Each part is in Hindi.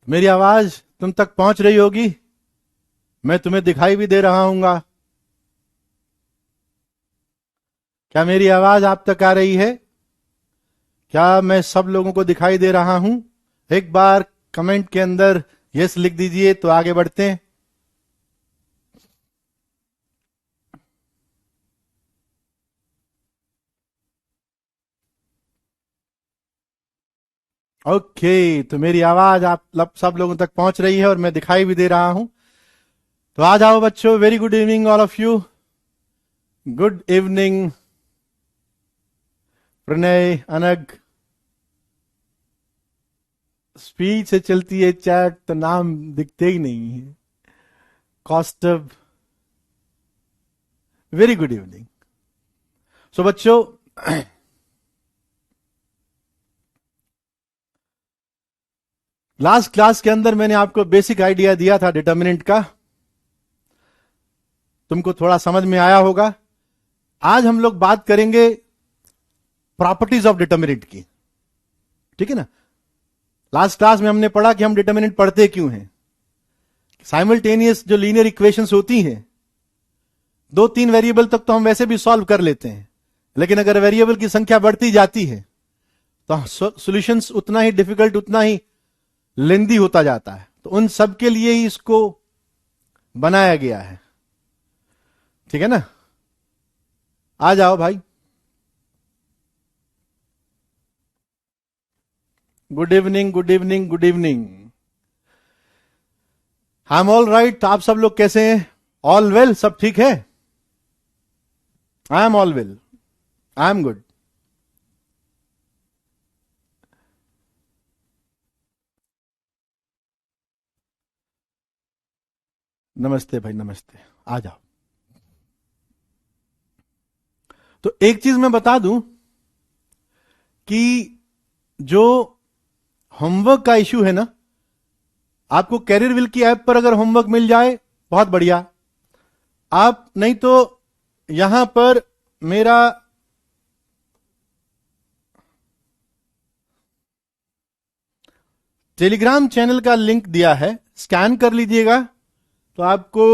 मेरी आवाज तुम तक पहुंच रही होगी। मैं तुम्हें दिखाई भी दे रहा हूंगा। क्या मेरी आवाज आप तक आ रही है? क्या मैं सब लोगों को दिखाई दे रहा हूं? एक बार कमेंट के अंदर यस लिख दीजिए तो आगे बढ़ते हैं। ओके, तो मेरी आवाज आप सब लोगों तक पहुंच रही है और मैं दिखाई भी दे रहा हूं। तो आ जाओ बच्चों। Very good evening all of you. Good evening Pranay, अनग। स्पीच से चलती है चैट तो नाम दिखते ही नहीं है। Kaustubh, very good evening. So बच्चों, लास्ट क्लास के अंदर मैंने आपको बेसिक आइडिया दिया था डिटर्मिनेंट का। तुमको थोड़ा समझ में आया होगा। आज हम लोग बात करेंगे प्रॉपर्टीज ऑफ डिटर्मिनेंट की। ठीक है ना। लास्ट क्लास में हमने पढ़ा कि हम डिटर्मिनेंट पढ़ते क्यों हैं। साइमल्टेनियस जो लीनियर इक्वेशंस होती हैं, 2-3 वेरिएबल तक तो हम वैसे भी सॉल्व कर लेते हैं, लेकिन अगर वेरिएबल की संख्या बढ़ती जाती है तो सॉल्यूशंस उतना ही डिफिकल्ट, उतना ही लेंदी होता जाता है। तो उन सब के लिए ही इसको बनाया गया है। ठीक है ना। आ जाओ भाई। Good evening, good evening, good evening. I am all right. आप सब लोग कैसे हैं? ऑल वेल, सब ठीक है? I am all well, I am good. नमस्ते भाई, नमस्ते। आ जाओ। तो एक चीज मैं बता दूं कि जो होमवर्क का इश्यू है ना, आपको कैरियर विल की ऐप पर अगर होमवर्क मिल जाए बहुत बढ़िया। आप नहीं तो यहां पर मेरा टेलीग्राम चैनल का लिंक दिया है, स्कैन कर लीजिएगा तो आपको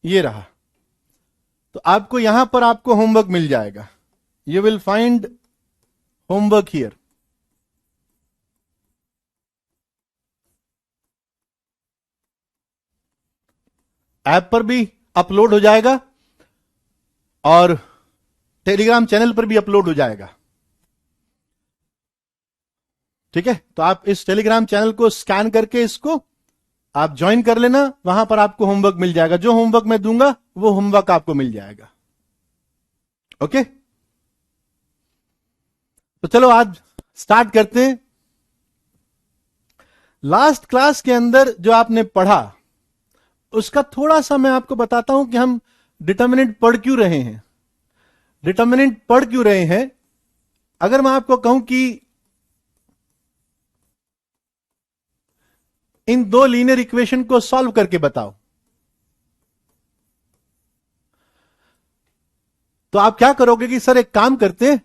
ये रहा। तो आपको यहां पर आपको होमवर्क मिल जाएगा। You will find homework here. App पर भी अपलोड हो जाएगा और टेलीग्राम चैनल पर भी अपलोड हो जाएगा। ठीक है। तो आप इस टेलीग्राम चैनल को स्कैन करके इसको आप ज्वाइन कर लेना। वहां पर आपको होमवर्क मिल जाएगा। जो होमवर्क मैं दूंगा वो होमवर्क आपको मिल जाएगा। ओके। तो चलो आज स्टार्ट करते हैं। लास्ट क्लास के अंदर जो आपने पढ़ा उसका थोड़ा सा मैं आपको बताता हूं कि हम डिटर्मिनेंट पढ़ क्यों रहे हैं। डिटर्मिनेंट पढ़ क्यों रहे हैं? अगर मैं आपको कहूं कि इन 2 लीनियर इक्वेशन को सॉल्व करके बताओ, तो आप क्या करोगे कि सर एक काम करते हैं,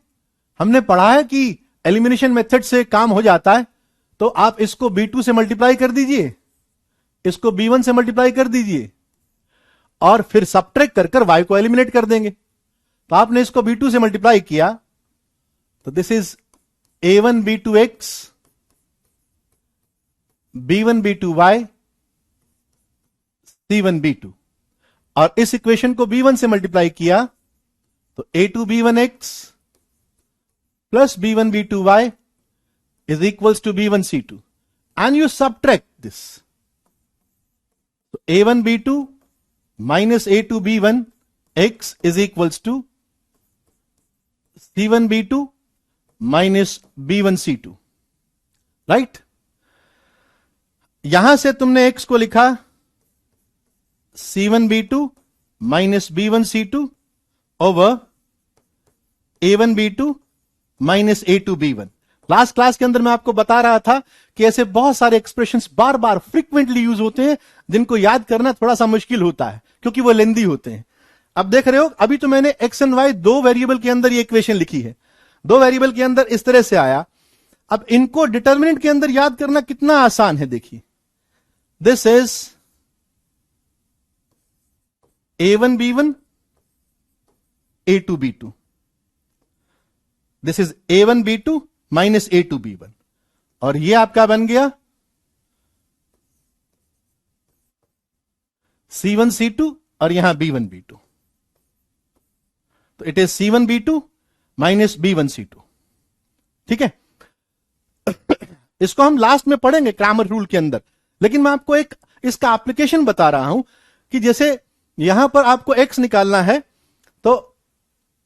हमने पढ़ा है कि एलिमिनेशन मेथड से काम हो जाता है, तो आप इसको B2 से मल्टीप्लाई कर दीजिए, इसको B1 से मल्टीप्लाई कर दीजिए और फिर सबट्रैक्ट कर कर y को एलिमिनेट कर देंगे। तो आपने इसको B2 से मल्टीप्लाई किया तो this is A1 B2x, B1 B2y, C1 B2। और इस इक्वेशन को B1 से मल्टीप्लाई किया तो A2 B1x plus B1 B2y is equals to B1 C2 and you subtract this. So A1 B2 minus A2 B1 x is equals to C1 B2 minus B1 C2, right. यहां से तुमने x को लिखा C1 B2 minus B1 C2 over A1 B2 minus A2 B1। Last class के अंदर मैं आपको बता रहा था कि ऐसे बहुत सारे एक्सप्रेशंस बार बार फ्रीक्वेंटली यूज होते हैं जिनको याद करना थोड़ा सा मुश्किल होता है क्योंकि वो लेंदी होते हैं। अब देख रहे हो, अभी तो मैंने x एंड y 2 वेरिएबल के अंदर ये इक्वेशन लिखी है। 2 वेरिएबल के अंदर इस तरह से आया। अब इनको डिटर्मिनेंट के अंदर याद करना कितना आसान है, देखिए this is A1B1 A2B2, this is A1B2 minus A2B1, और ये आपका बन गया C1C2 और यहां B1B2, तो it is C1B2 minus B1C2। ठीक है, इसको हम लास्ट में पढ़ेंगे क्रैमर रूल के अंदर, लेकिन मैं आपको एक इसका एप्लीकेशन बता रहा हूं कि जैसे यहां पर आपको x निकालना है, तो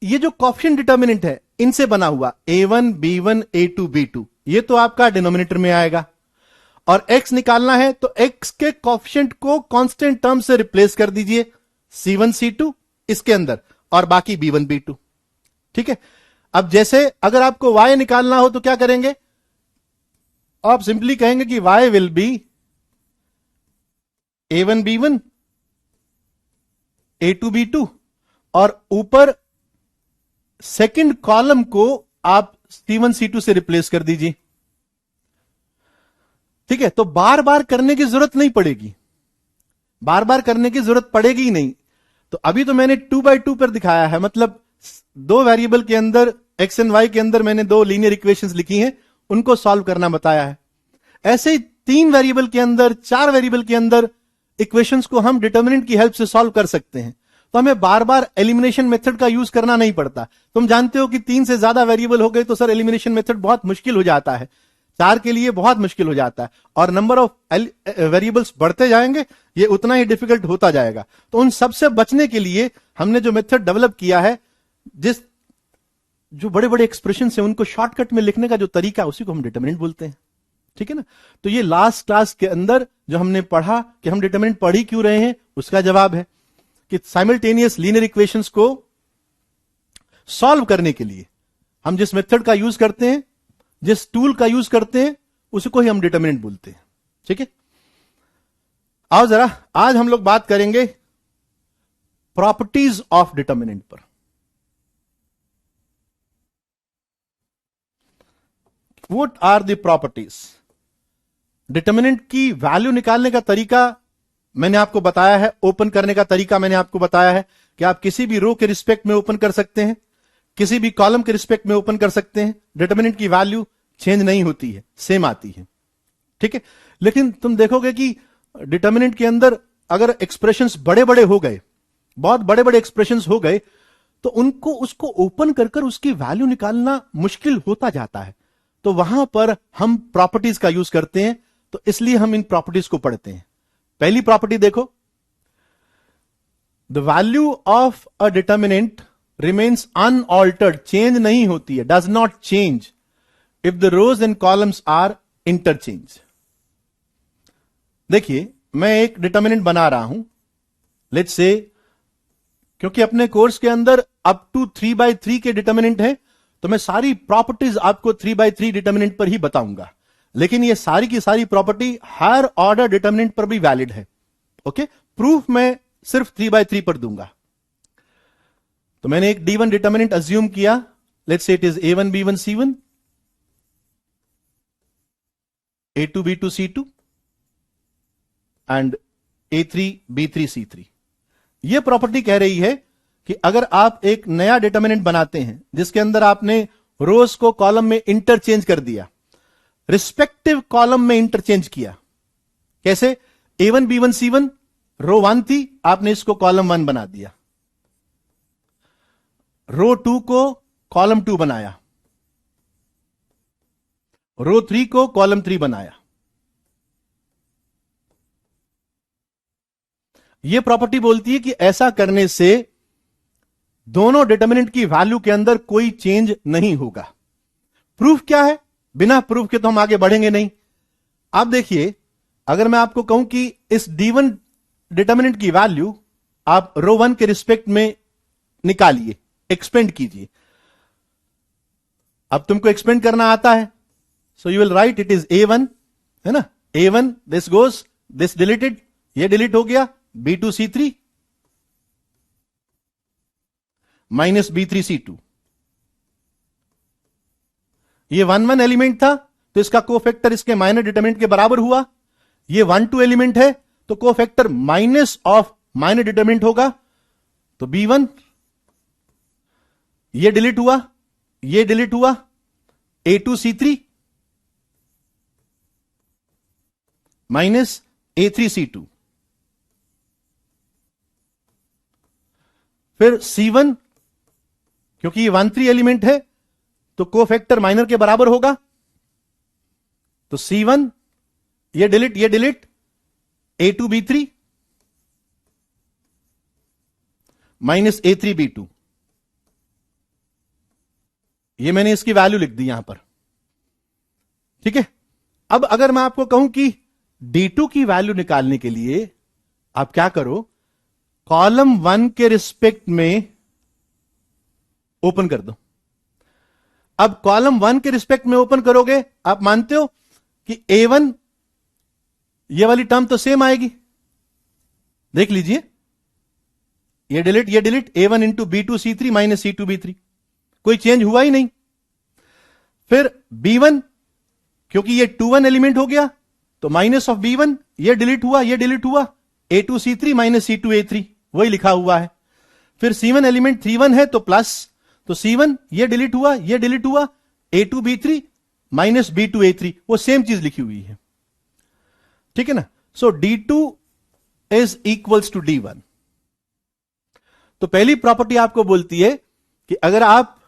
ये जो कोएफिशिएंट डिटर्मिनेंट है इनसे बना हुआ A1 B1 A2 B2, ये तो आपका डिनोमिनेटर में आएगा, और x निकालना है तो x के कोएफिशिएंट को कांस्टेंट टर्म से रिप्लेस कर दीजिए, C1 C2 इसके अंदर और बाकी B1 B2। ठीक है, अब जैसे अगर आपको y निकालना हो तो क्या करेंगे, आप सिंपली कहेंगे कि y will be A1 B1 A2 B2, और ऊपर सेकंड कॉलम को आप C1 C2 से रिप्लेस कर दीजिए। ठीक है, तो बार बार करने की जरूरत नहीं पड़ेगी, बार बार करने की जरूरत पड़ेगी ही नहीं। तो अभी तो मैंने 2x2 पर दिखाया है, मतलब दो वेरिएबल के अंदर x एंड y के अंदर मैंने दो लीनियर इक्वेशंस लिखी हैं, उनको सॉल्व करना बताया है। ऐसे ही 3 वेरिएबल के अंदर, 4 वेरिएबल के अंदर इक्वेशंस को हम डिटर्मिनेंट की हेल्प से सॉल्व कर सकते हैं, तो हमें बार बार एलिमिनेशन मेथड का यूज करना नहीं पड़ता। तुम जानते हो कि 3 से ज्यादा वेरिएबल हो गए तो सर एलिमिनेशन मेथड बहुत मुश्किल हो जाता है, 4 के लिए बहुत मुश्किल हो जाता है, और नंबर ऑफ वेरिएबल्स बढ़ते जाएंगे, ये उतना ही डिफिकल्ट होता जाएगा। तो उन सबसे बचने के लिए हमने जो मेथड डेवलप किया है, जो बड़े बड़े एक्सप्रेशन है उनको शॉर्टकट में लिखने का जो तरीका, उसी को हम डिटर्मिनेंट बोलते हैं। ठीक है ना, तो ये लास्ट क्लास के अंदर जो हमने पढ़ा कि हम डिटर्मिनेंट पढ़ ही क्यों रहे हैं, उसका जवाब है कि साइमल्टेनियस लीनियर इक्वेशंस को सॉल्व करने के लिए हम जिस मेथड का यूज करते हैं, जिस टूल का यूज करते हैं, उसी को ही हम डिटर्मिनेंट बोलते हैं। ठीक है, आओ जरा आज हम लोग बात करेंगे प्रॉपर्टीज ऑफ डिटर्मिनेंट पर। What are the properties? Determinant की वैल्यू निकालने का तरीका मैंने आपको बताया है, ओपन करने का तरीका मैंने आपको बताया है कि आप किसी भी रो के रिस्पेक्ट में ओपन कर सकते हैं, किसी भी कॉलम के रिस्पेक्ट में ओपन कर सकते हैं, डिटर्मिनेंट की वैल्यू चेंज नहीं होती है, सेम आती है। ठीक है, लेकिन तुम देखोगे कि डिटर्मिनेंट के अंदर अगर एक्सप्रेशंस बड़े बड़े हो गए, बहुत बड़े बड़े एक्सप्रेशंस हो गए, तो उसको ओपन कर उसकी वैल्यू निकालना मुश्किल होता जाता है। तो वहां पर हम प्रॉपर्टीज का यूज करते हैं, तो इसलिए हम इन प्रॉपर्टीज को पढ़ते हैं। पहली प्रॉपर्टी देखो, the value of a determinant remains unaltered, change नहीं होती है, does not change if the rows and columns are interchange. देखिए मैं एक डिटर्मिनेंट बना रहा हूं, लेट्स से, क्योंकि अपने कोर्स के अंदर अप टू 3/3 के डिटर्मिनेंट है, तो मैं सारी प्रॉपर्टीज आपको 3/3 डिटर्मिनेंट पर ही बताऊंगा, लेकिन ये सारी की सारी प्रॉपर्टी हर ऑर्डर डिटर्मिनेंट पर भी वैलिड है। ओके, प्रूफ मैं सिर्फ 3/3 पर दूंगा। तो मैंने एक D1 डिटर्मिनेंट अज्यूम किया, let's say it is A1 B1 C1, A2 B2 C2 and A3 B3 C3। यह प्रॉपर्टी कह रही है कि अगर आप एक नया डिटर्मिनेंट बनाते हैं जिसके अंदर आपने रोज को कॉलम में इंटरचेंज कर दिया, रिस्पेक्टिव कॉलम में इंटरचेंज किया, कैसे? A1 B1 C1 रो 1 थी, आपने इसको कॉलम 1 बना दिया, रो 2 को कॉलम 2 बनाया, रो 3 को कॉलम 3 बनाया। यह प्रॉपर्टी बोलती है कि ऐसा करने से दोनों डिटर्मिनेंट की वैल्यू के अंदर कोई चेंज नहीं होगा। प्रूफ क्या है? बिना प्रूफ के तो हम आगे बढ़ेंगे नहीं। आप देखिए, अगर मैं आपको कहूं कि इस D1 डिटर्मिनेंट की वैल्यू आप रो 1 के रिस्पेक्ट में निकालिए, एक्सपेंड कीजिए। अब तुमको एक्सपेंड करना आता है, so you will write it is A1, है ना, A1, this goes, this deleted, ये डिलीट हो गया, B2 C3 minus B3 C2। ये 1 1 एलिमेंट था, तो इसका कोफैक्टर इसके माइनर डिटरमिनेंट के बराबर हुआ। ये 1 2 एलिमेंट है तो cofactor minus of minor determinant होगा, तो B1 ये डिलीट हुआ, ये डिलीट हुआ, A2C3 माइनस A3C2, फिर C1 क्योंकि ये 1 3 एलिमेंट है तो कोफैक्टर माइनर के बराबर होगा, तो C1 ये डिलीट A2B3 माइनस A3B2, ये मैंने इसकी वैल्यू लिख दी यहां पर। ठीक है, अब अगर मैं आपको कहूं कि D2 की वैल्यू निकालने के लिए आप क्या करो, कॉलम 1 के रिस्पेक्ट में ओपन कर दो। अब कॉलम 1 के रिस्पेक्ट में ओपन करोगे, आप मानते हो कि A1 ये वाली टर्म तो सेम आएगी, देख लीजिए, ये delete A1 into B2C3 minus C2B3, कोई चेंज हुआ ही नहीं। फिर B1 क्योंकि ये 2 1 एलिमेंट हो गया तो माइनस ऑफ B1, ये डिलीट हुआ A2C3 माइनस C2A3, वही लिखा हुआ है। फिर C1 एलिमेंट 3 1 है तो प्लस, तो C1 ये डिलीट हुआ A2B3 माइनस B2A3, वो सेम चीज लिखी हुई है। ठीक है ना, सो D2 is equals to D1। तो पहली प्रॉपर्टी आपको बोलती है कि अगर आप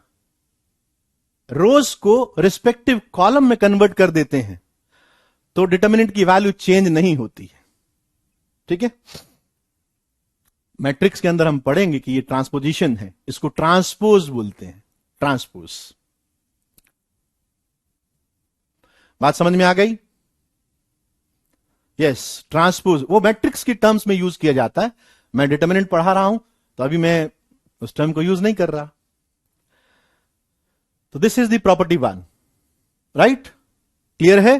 रोज को रिस्पेक्टिव कॉलम में कन्वर्ट कर देते हैं तो डिटरमिनेंट की वैल्यू चेंज नहीं होती है। ठीक है, मैट्रिक्स के अंदर हम पढ़ेंगे कि ये ट्रांसपोजिशन है, इसको ट्रांसपोज बोलते हैं, ट्रांसपोज। बात समझ में आ गई? यस, ट्रांसपोज वो मैट्रिक्स की टर्म्स में यूज किया जाता है। मैं डिटरमिनेंट पढ़ा रहा हूं तो अभी मैं उस टर्म को यूज नहीं कर रहा। तो this is the property 1, right? Clear है?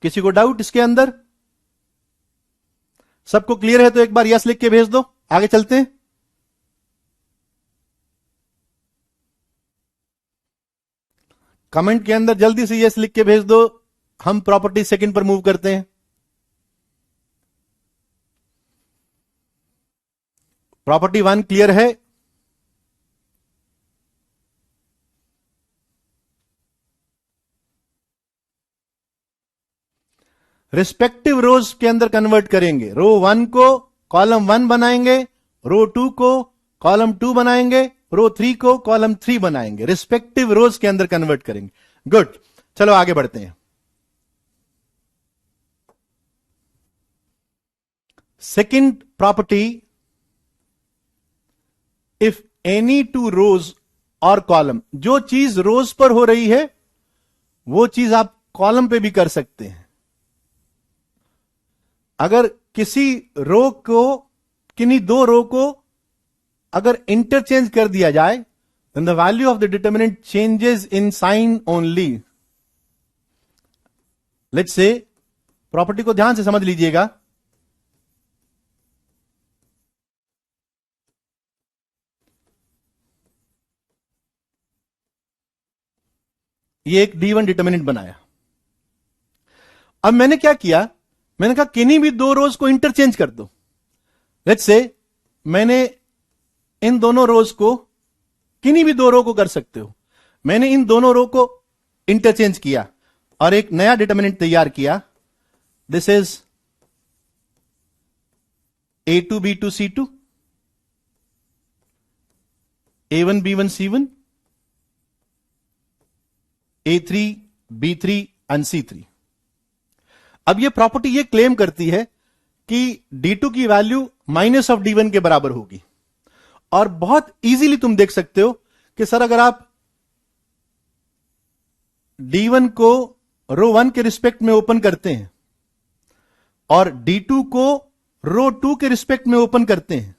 किसी को डाउट इसके अंदर? सबको क्लियर है तो एक बार यस लिख के भेज दो, आगे चलते हैं। कमेंट के अंदर जल्दी से यस लिख के भेज दो, हम प्रॉपर्टी सेकंड पर मूव करते हैं। प्रॉपर्टी 1 क्लियर है? रिस्पेक्टिव रोज के अंदर कन्वर्ट करेंगे। रो 1 को कॉलम 1 बनाएंगे, रो 2 को कॉलम 2 बनाएंगे, रो 3 को कॉलम 3 बनाएंगे, रिस्पेक्टिव रोज के अंदर कन्वर्ट करेंगे। गुड, चलो आगे बढ़ते हैं। Second property, if any two rows और कॉलम, जो चीज रोज पर हो रही है वो चीज आप कॉलम पे भी कर सकते हैं। अगर किसी रो को, किन्हीं दो रो को अगर इंटरचेंज कर दिया जाए, then the value of the determinant changes in sign only. Let's say, property को ध्यान से समझ लीजिएगा। ये एक D1 डिटरमिनेंट बनाया। अब मैंने क्या किया, मैंने कहा किन्हीं भी दो रोज को इंटरचेंज कर दो। लेट्स से मैंने इन दोनों रोज को, किन्हीं भी दो रो को कर सकते हो, मैंने इन दोनों रो को इंटरचेंज किया और एक नया डिटरमिनेंट तैयार किया। This is A2B2C2, A1B1C1, A3B3 and C3। अब ये प्रॉपर्टी ये क्लेम करती है कि D2 की वैल्यू माइनस ऑफ D1 के बराबर होगी। और बहुत इजीली तुम देख सकते हो कि सर अगर आप D1 को रो 1 के रिस्पेक्ट में ओपन करते हैं और D2 को रो 2 के रिस्पेक्ट में ओपन करते हैं,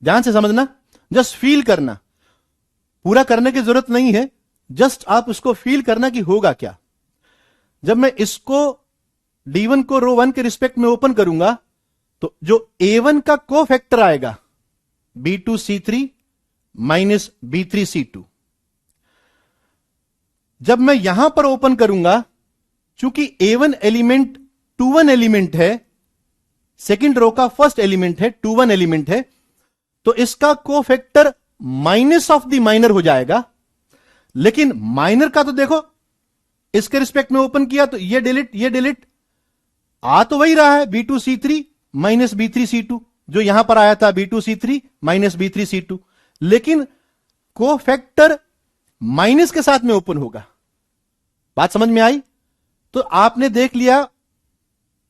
ध्यान से समझना, जस्ट फील करना, पूरा करने की जरूरत नहीं है, जस्ट आप उसको फील करना कि होगा क्या। जब मैं इसको D1 को रो 1 के रिस्पेक्ट में ओपन करूंगा तो जो A1 का कोफैक्टर आएगा B2C3 माइनस B3C2, जब मैं यहां पर ओपन करूंगा, चूंकि A1 एलिमेंट 2 1 एलिमेंट है, सेकंड रो का फर्स्ट एलिमेंट है, 2 1 एलिमेंट है, तो इसका cofactor minus of the minor हो जाएगा। लेकिन माइनर का तो देखो, इसके रिस्पेक्ट में ओपन किया तो ये डिलीट आ तो वही रहा है, B2C3 माइनस B3C2, जो यहां पर आया था B2C3 माइनस B3C2, लेकिन कोफैक्टर माइनस के साथ में ओपन होगा। बात समझ में आई? तो आपने देख लिया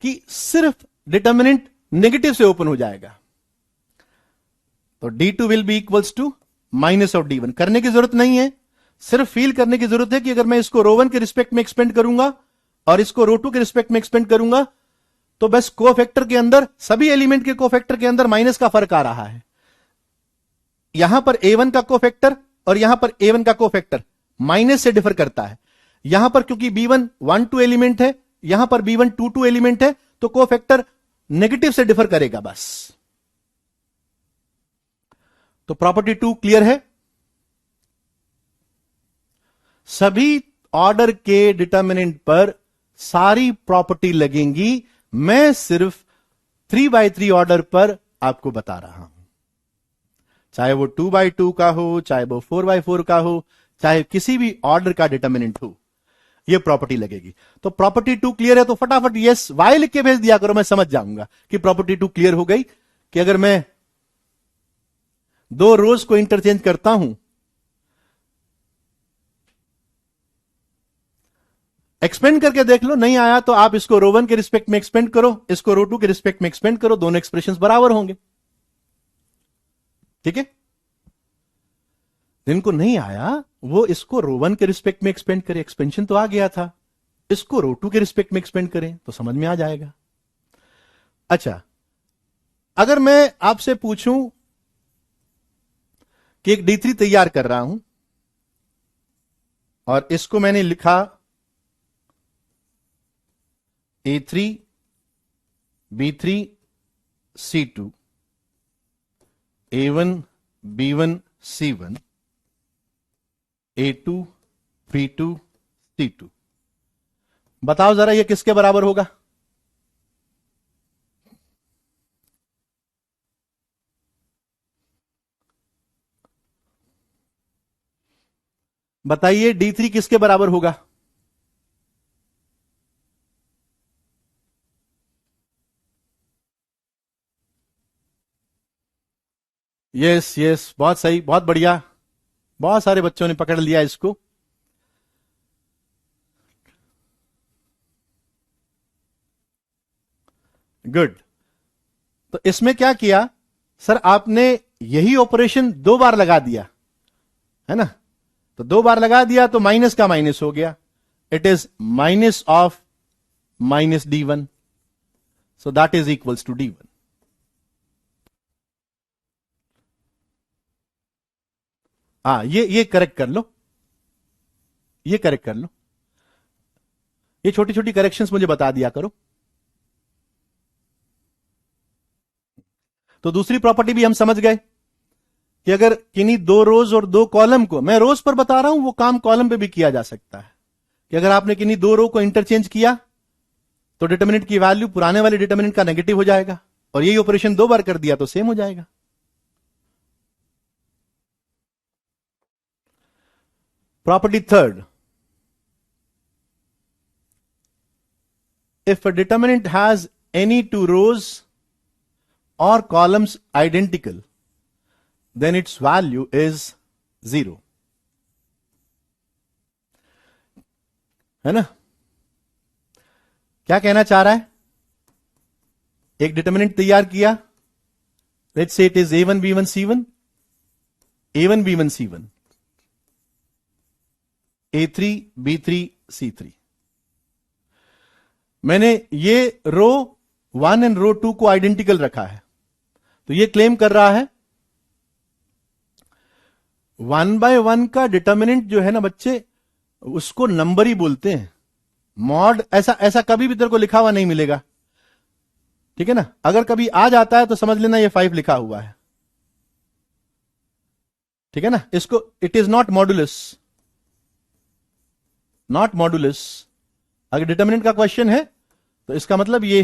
कि सिर्फ डिटर्मिनेंट नेगेटिव से ओपन हो जाएगा। तो D2 will be equals to minus of D1। करने की जरूरत नहीं है, सिर्फ फील करने की जरूरत है कि अगर मैं इसको रो 1 के रिस्पेक्ट में एक्सपेंड करूंगा और इसको रो 2 के रिस्पेक्ट में एक्सपेंड करूंगा, तो बस कोफैक्टर के अंदर, सभी एलिमेंट के कोफैक्टर के अंदर माइनस का फर्क आ रहा है। यहां पर A1 का कोफैक्टर और यहां पर A1 का कोफैक्टर माइनस से डिफर करता है। यहां पर क्योंकि B1 1 2 एलिमेंट है, यहां पर B1 2 2 एलिमेंट है, तो कोफैक्टर नेगेटिव से डिफर करेगा बस। तो प्रॉपर्टी 2 क्लियर है? सभी ऑर्डर के डिटर्मिनेंट पर सारी प्रॉपर्टी लगेंगी, मैं सिर्फ 3x3 ऑर्डर पर आपको बता रहा हूं। चाहे वो 2x2 का हो, चाहे वो 4x4 का हो, चाहे किसी भी ऑर्डर का डिटर्मिनेंट हो, ये प्रॉपर्टी लगेगी। तो प्रॉपर्टी 2 क्लियर है तो फटाफट यस वाई लिख के भेज दिया करो, मैं समझ जाऊंगा कि प्रॉपर्टी 2 क्लियर हो गई। कि अगर मैं दो रोज को इंटरचेंज करता हूं, एक्सपेंड करके देख लो, नहीं आया तो आप इसको रो 1 के रिस्पेक्ट में एक्सपेंड करो, इसको रो 2 के रिस्पेक्ट में एक्सपेंड करो, दोनों एक्सप्रेशंस बराबर होंगे। ठीक है? जिनको नहीं आया वो इसको रो 1 के रिस्पेक्ट में एक्सपेंड करे, एक्सपेंशन तो आ गया था, इसको रो 2 के रिस्पेक्ट में एक्सपेंड करें तो समझ में आ जाएगा। अच्छा, अगर मैं आपसे पूछूं कि एक D3 तैयार कर रहा हूं और इसको मैंने लिखा A3 B3 C2 A1 B1 C1 A2 B2 C2, बताओ जरा ये किसके बराबर होगा? बताइए D3 किसके बराबर होगा? यस यस, बहुत सही, बहुत बढ़िया, बहुत सारे बच्चों ने पकड़ लिया इसको। गुड। तो इसमें क्या किया सर, आपने यही ऑपरेशन 2 बार लगा दिया है ना, तो 2 बार लगा दिया तो माइनस का माइनस हो गया, it is minus of minus D1, so that is equals to D1। ये करेक्ट कर लो, ये करेक्ट कर लो, ये छोटी छोटी करेक्शंस मुझे बता दिया करो। तो दूसरी प्रॉपर्टी भी हम समझ गए कि अगर किन्हीं 2 रोज और 2 कॉलम को, मैं रोज पर बता रहा हूं, वो काम कॉलम पे भी किया जा सकता है, कि अगर आपने किन्हीं 2 रो को इंटरचेंज किया तो डिटर्मिनेंट की वैल्यू पुराने वाले डिटर्मिनेंट का नेगेटिव हो जाएगा, और यही ऑपरेशन 2 बार कर दिया तो सेम हो जाएगा। Property 3, if a determinant has any 2 rows or columns identical, then its value is 0, है ना? क्या कहना चाह रहा है? एक डिटर्मिनेंट तैयार किया, let's say it is A1 B1 C1, A1 B1 C1, A3 B3 C3। मैंने ये रो 1 एंड रो 2 को आइडेंटिकल रखा है, तो ये क्लेम कर रहा है 1 बाय 1 का डिटर्मिनेंट जो है ना बच्चे, उसको नंबर ही बोलते हैं। मॉड ऐसा कभी भी तेरे को लिखा हुआ नहीं मिलेगा, ठीक है ना? अगर कभी आ जाता है तो समझ लेना ये 5 लिखा हुआ है, ठीक है ना? इसको it is not modulus, not modulus. अगर डिटर्मिनेंट का क्वेश्चन है तो इसका मतलब ये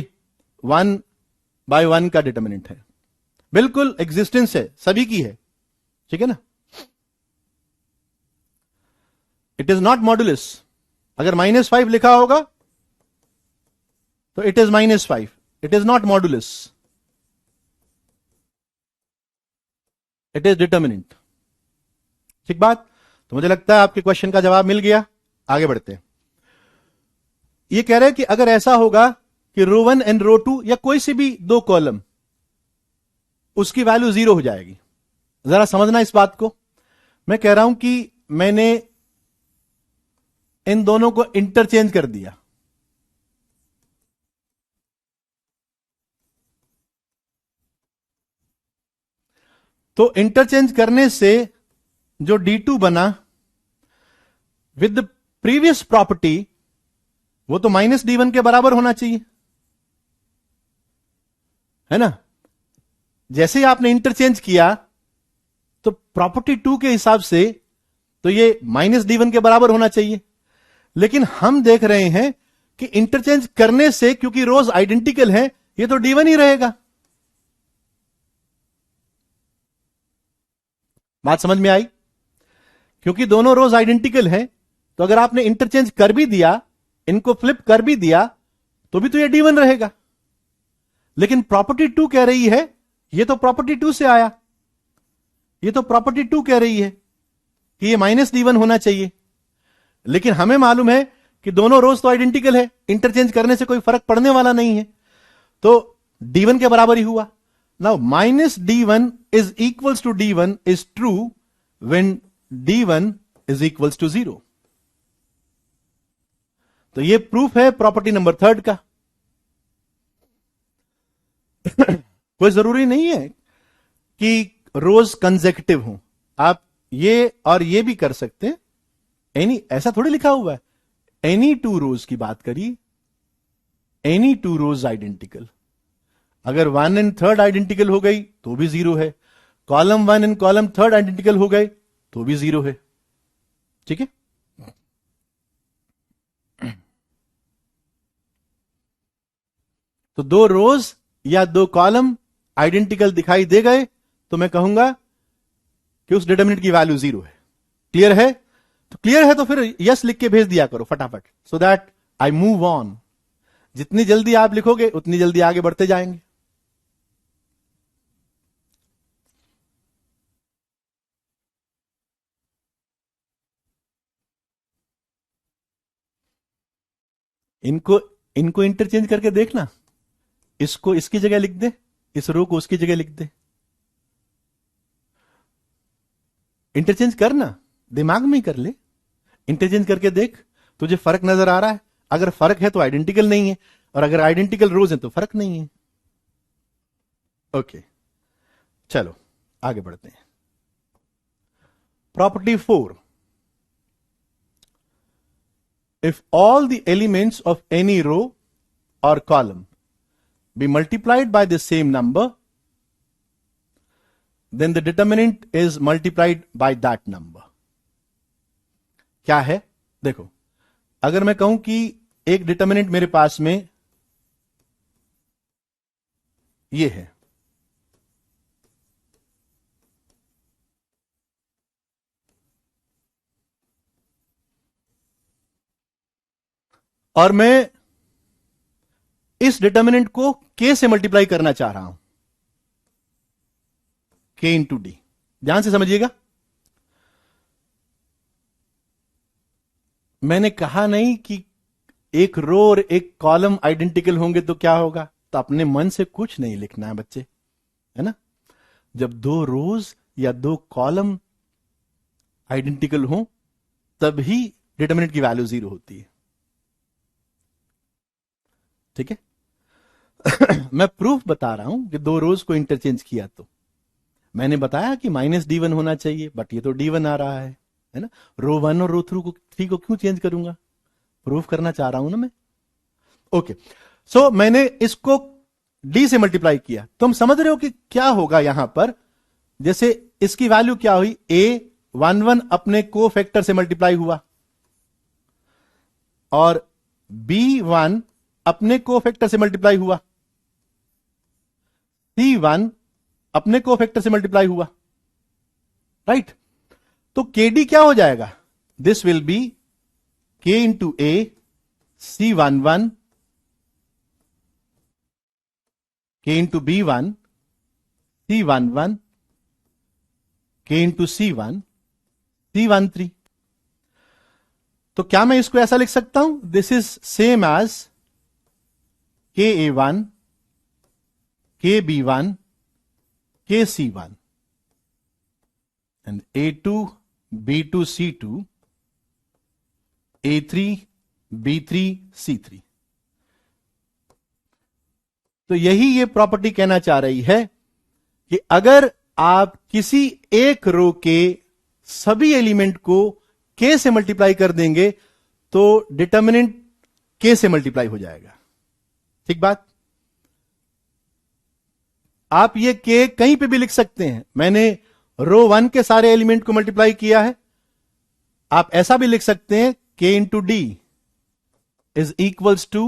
1/1 का डिटर्मिनेंट है, बिल्कुल एग्जिस्टेंस है, सभी की है, ठीक है ना। It is not modulus. अगर -5 लिखा होगा तो it is -5, it is not modulus, it is determinant. ठीक बात। तो मुझे लगता है आपके क्वेश्चन का जवाब मिल गया। आगे बढ़ते हैं। ये कह रहे हैं कि अगर ऐसा होगा कि रो 1 एंड रो 2 या कोई से भी दो कॉलम, उसकी वैल्यू 0 हो जाएगी। जरा समझना इस बात को। मैं कह रहा हूं कि मैंने इन दोनों को इंटरचेंज कर दिया। तो इंटरचेंज करने से जो D2 बना विद प्रीवियस प्रॉपर्टी, वो तो -D1 के बराबर होना चाहिए, है ना। जैसे ही आपने इंटरचेंज किया तो प्रॉपर्टी 2 के हिसाब से तो ये -D1 के बराबर होना चाहिए। लेकिन हम देख रहे हैं कि इंटरचेंज करने से, क्योंकि रोज आइडेंटिकल है, ये तो D1 ही रहेगा। बात समझ में आई? क्योंकि दोनों रोज आइडेंटिकल हैं, तो अगर आपने इंटरचेंज कर भी दिया, इनको फ्लिप कर भी दिया, तो भी तो ये D1 रहेगा। लेकिन प्रॉपर्टी 2 कह रही है, ये तो प्रॉपर्टी 2 से आया, ये तो प्रॉपर्टी 2 कह रही है कि ये -D1 होना चाहिए। लेकिन हमें मालूम है कि दोनों रोज तो आइडेंटिकल है, इंटरचेंज करने से कोई फर्क पड़ने वाला नहीं है, तो D1 के बराबर ही हुआ। Now -D1 is equals to D1 is true when D1 is equals to 0। तो ये प्रूफ है प्रॉपर्टी नंबर 3 का। कोई जरूरी नहीं है कि रोज कंसेक्यूटिव हो, आप ये और ये भी कर सकते हैं। एनी, ऐसा थोड़ी लिखा हुआ है, एनी 2 रोज की बात करिए, एनी 2 रोज आइडेंटिकल। अगर 1 एंड 3 आइडेंटिकल हो गई तो भी 0 है, कॉलम 1 एंड कॉलम 3 आइडेंटिकल हो गए तो भी 0 है। ठीक है। तो 2 रोज या 2 कॉलम आइडेंटिकल दिखाई दे गए तो मैं कहूंगा कि उस डिटरमिनेंट की वैल्यू 0 है। क्लियर है? तो क्लियर है तो फिर यस लिख के भेज दिया करो फटाफट, so that I move on. जितनी जल्दी आप लिखोगे उतनी जल्दी आगे बढ़ते जाएंगे। इनको इनको इंटरचेंज करके देखना, इसको इसकी जगह लिख दे, इस रो को उसकी जगह लिख दे। इंटरचेंज करना, दिमाग में ही कर ले, इंटरचेंज करके देख, तुझे फर्क नजर आ रहा है? अगर फर्क है तो आइडेंटिकल नहीं है, और अगर आइडेंटिकल रोज है तो फर्क नहीं है। ओके, चलो आगे बढ़ते हैं। Property 4, if all the elements of any row or column be multiplied by the same number, then the determinant is multiplied by that number. क्या है? देखो, अगर मैं कहूं कि एक डिटर्मिनेंट मेरे पास में ये है, और मैं इस डिटर्मिनेंट को k से मल्टीप्लाई करना चाह रहा हूं, k इंटू डी। ध्यान से समझिएगा, मैंने कहा नहीं कि एक रो और एक कॉलम आइडेंटिकल होंगे तो क्या होगा। तो अपने मन से कुछ नहीं लिखना है बच्चे, है ना। जब 2 रोज या 2 कॉलम आइडेंटिकल हो तभी डिटर्मिनेंट की वैल्यू 0 होती है। ठीक है। मैं प्रूफ बता रहा हूं कि 2 रोज को इंटरचेंज किया तो मैंने बताया कि -D1 होना चाहिए, बट ये तो D1 आ रहा है ना। रो 1 और रो 3 को क्यों चेंज करूंगा? प्रूफ करना चाह रहा हूं ना मैं। ओके, सो मैंने इसको D से मल्टीप्लाई किया। तुम समझ रहे हो कि क्या होगा यहां पर? जैसे इसकी वैल्यू क्या हुई, A 1 1 अपने को फैक्टर से मल्टीप्लाई हुआ, और B1 अपने कोफैक्टर से मल्टीप्लाई हुआ, C1 अपने कोफैक्टर से मल्टीप्लाई हुआ, राइट? तो KD क्या हो जाएगा? This will B K into A C11 K into B1 C11 K into C1 C13। तो क्या मैं इसको ऐसा लिख सकता हूं? This is same as KA1 KB1 KC1 and A2 B2 C2 A3 B3 C3। तो यही ये प्रॉपर्टी कहना चाह रही है कि अगर आप किसी एक रो के सभी एलिमेंट को K से मल्टीप्लाई कर देंगे तो डिटर्मिनेंट K से मल्टीप्लाई हो जाएगा। ठीक बात? आप ये K कहीं पे भी लिख सकते हैं। मैंने रो 1 के सारे एलिमेंट को मल्टीप्लाई किया है। आप ऐसा भी लिख सकते हैं K into D is equals to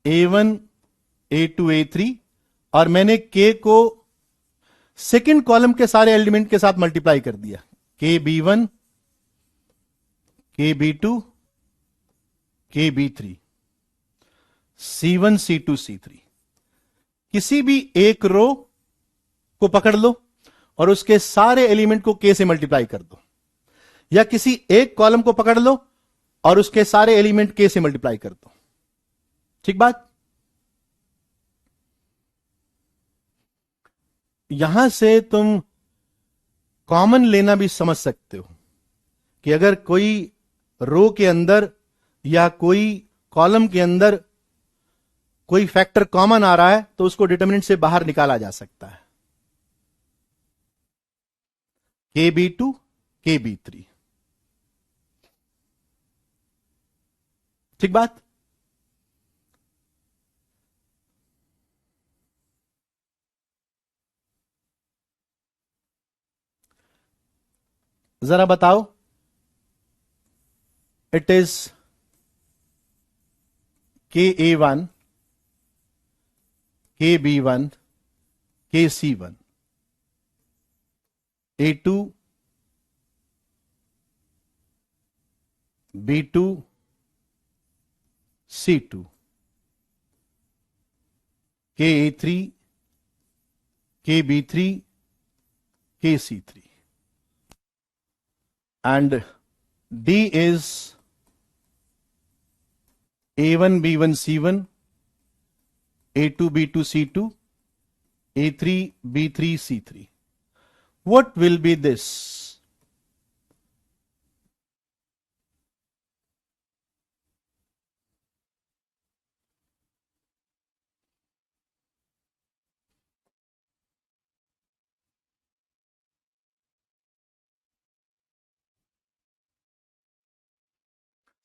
A1 A2 A3 और मैंने K को सेकेंड कॉलम के सारे एलिमेंट के साथ मल्टीप्लाई कर दिया। KB1 KB2 KB3 C1 C2 C3। किसी भी एक रो को पकड़ लो और उसके सारे एलिमेंट को K से मल्टीप्लाई कर दो, या किसी एक कॉलम को पकड़ लो और उसके सारे एलिमेंट K से मल्टीप्लाई कर दो। ठीक बात? यहां से तुम कॉमन लेना भी समझ सकते हो कि अगर कोई रो के अंदर या कोई कॉलम के अंदर कोई फैक्टर कॉमन आ रहा है तो उसको डिटरमिनेंट से बाहर निकाला जा सकता है। KB2 KB3। ठीक बात? जरा बताओ, it is KA1 KB1 KC1 A2 B2 C2 KA3 KB3 KC3 and D is A1 B1 C1 A2 B2 C2 A3 B3 C3। What will be this?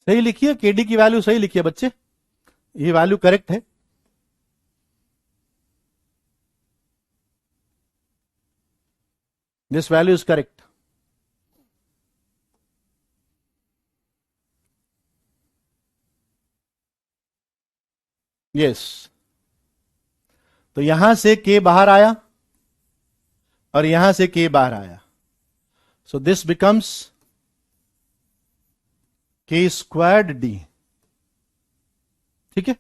सही लिखिए, KD की वैल्यू सही लिखिए बच्चे, ये वैल्यू करेक्ट है। This value is correct. Yes. तो यहां से K बाहर आया और यहां से K बाहर आया, so this becomes K squared D। ठीक है?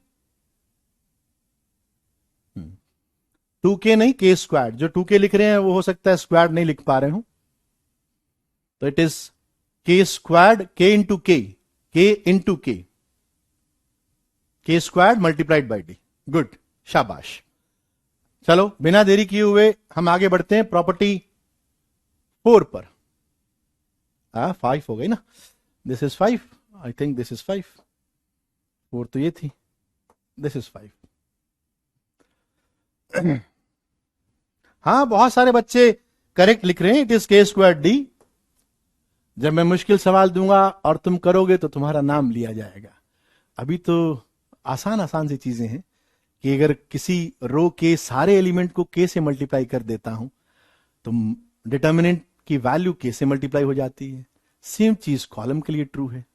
2K नहीं, K स्क्वायर्ड। जो 2K लिख रहे हैं वो हो सकता है स्क्वायर्ड नहीं लिख पा रहे हूं, तो it is K squared K into K into K squared multiplied by D। Good, शाबाश। चलो बिना देरी किए हुए हम आगे बढ़ते हैं प्रॉपर्टी 4 पर। 5 हो गई ना, this is 5, I think this is 5, 4 तो ये थी, दिस इज 5। हाँ, बहुत सारे बच्चे करेक्ट लिख रहे हैं, it is K square D। जब मैं मुश्किल सवाल दूंगा और तुम करोगे तो तुम्हारा नाम लिया जाएगा। अभी तो आसान आसान सी चीजें हैं कि अगर किसी रो के सारे एलिमेंट को K से मल्टीप्लाई कर देता हूं तो डिटर्मिनेंट की वैल्यू K से मल्टीप्लाई हो जाती है। सेम चीज कॉलम के लिए ट्रू है।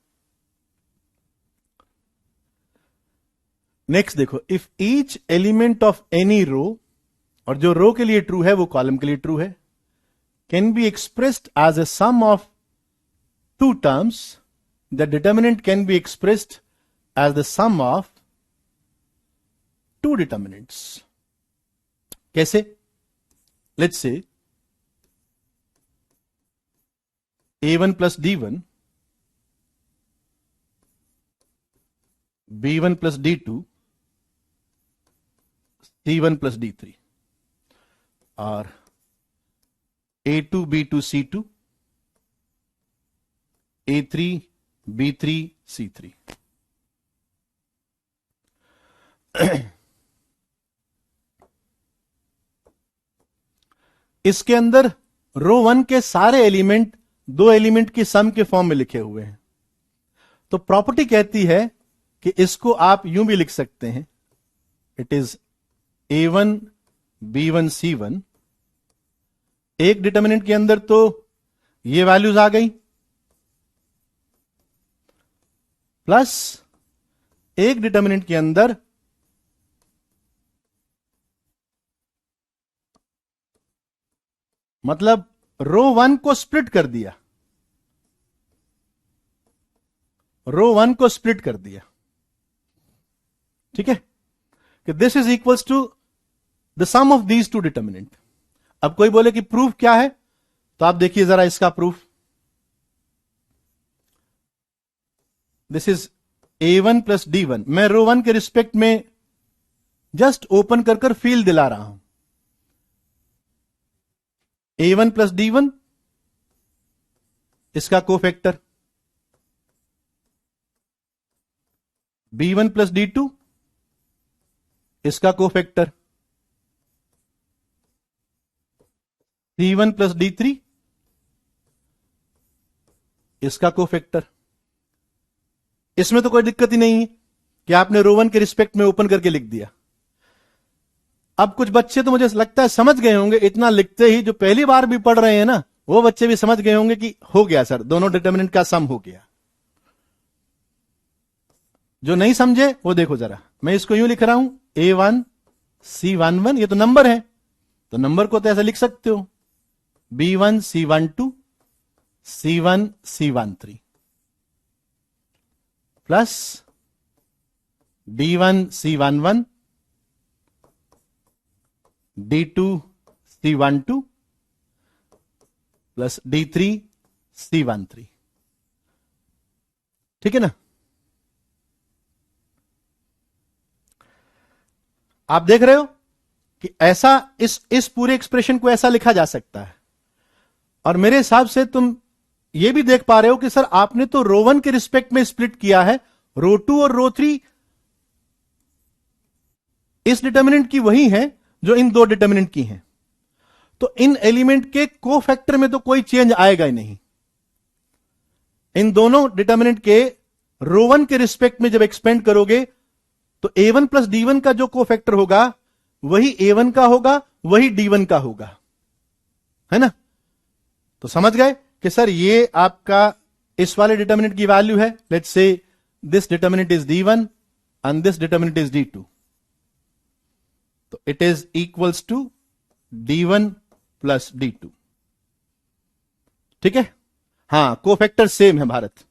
नेक्स्ट देखो, if each element of any row, और जो रो के लिए ट्रू है वो कॉलम के लिए ट्रू है, can be expressed as a sum of two terms, the determinant can be expressed as the sum of two determinants. कैसे? Let's say a1 plus d1, b1 plus d2, c1 plus d3, और a2 b2 c2, a3 b3 c3. इसके अंदर रो वन के सारे एलिमेंट दो एलिमेंट की सम के फॉर्म में लिखे हुए हैं. तो प्रॉपर्टी कहती है कि इसको आप यूं भी लिख सकते हैं, it is a1 b1 c1. एक डिटर्मिनेंट के अंदर तो ये वैल्यूज आ गई, प्लस एक डिटर्मिनेंट के अंदर मतलब रो वन को स्प्लिट कर दिया, रो वन को स्प्लिट कर दिया. ठीक है, कि this is equals to the sum of these two determinant. अब कोई बोले कि प्रूफ क्या है, तो आप देखिए जरा इसका proof. This is a1 plus d1. मैं रो वन के रिस्पेक्ट में जस्ट ओपन कर कर फील दिला रहा हूं. a1 प्लस d1 इसका कोफैक्टर, b1 प्लस d2 इसका कोफैक्टर, c1 प्लस d3 इसका कोफैक्टर. इसमें तो कोई दिक्कत ही नहीं है कि आपने रो वन के रिस्पेक्ट में ओपन करके लिख दिया. अब कुछ बच्चे तो मुझे लगता है समझ गए होंगे, इतना लिखते ही जो पहली बार भी पढ़ रहे हैं ना, वो बच्चे भी समझ गए होंगे कि हो गया सर, दोनों डिटर्मिनेंट का सम हो गया. जो नहीं समझे वो देखो जरा, मैं इसको यूं लिख रहा हूं a1 c11. ये तो नंबर है, तो नंबर को तो ऐसा लिख सकते हो b1 c12 c1 c13 plus d1 c11 d2 c12 plus d3 c13. ठीक है ना? आप देख रहे हो कि ऐसा इस पूरे एक्सप्रेशन को ऐसा लिखा जा सकता है. और मेरे हिसाब से तुम ये भी देख पा रहे हो कि सर आपने तो रो वन के रिस्पेक्ट में स्प्लिट किया है, रो टू और रो थ्री इस डिटर्मिनेंट की वही है जो इन दो डिटर्मिनेंट की हैं. तो इन एलिमेंट के कोफैक्टर में तो कोई चेंज आएगा ही नहीं. इन दोनों डिटर्मिनेंट के रो वन के रिस्पेक्ट में जब एक्सपेंड करोगे तो a1 प्लस d1 का जो कोफैक्टर होगा वही a1 का होगा, वही d1 का होगा, है ना? तो समझ गए कि सर ये आपका इस वाले डिटर्मिनेंट की वैल्यू है. Let's say this determinant is d1 and this determinant is d2. तो it is equals to d1 plus d2. ठीक है? हां, कोफैक्टर सेम है भारत,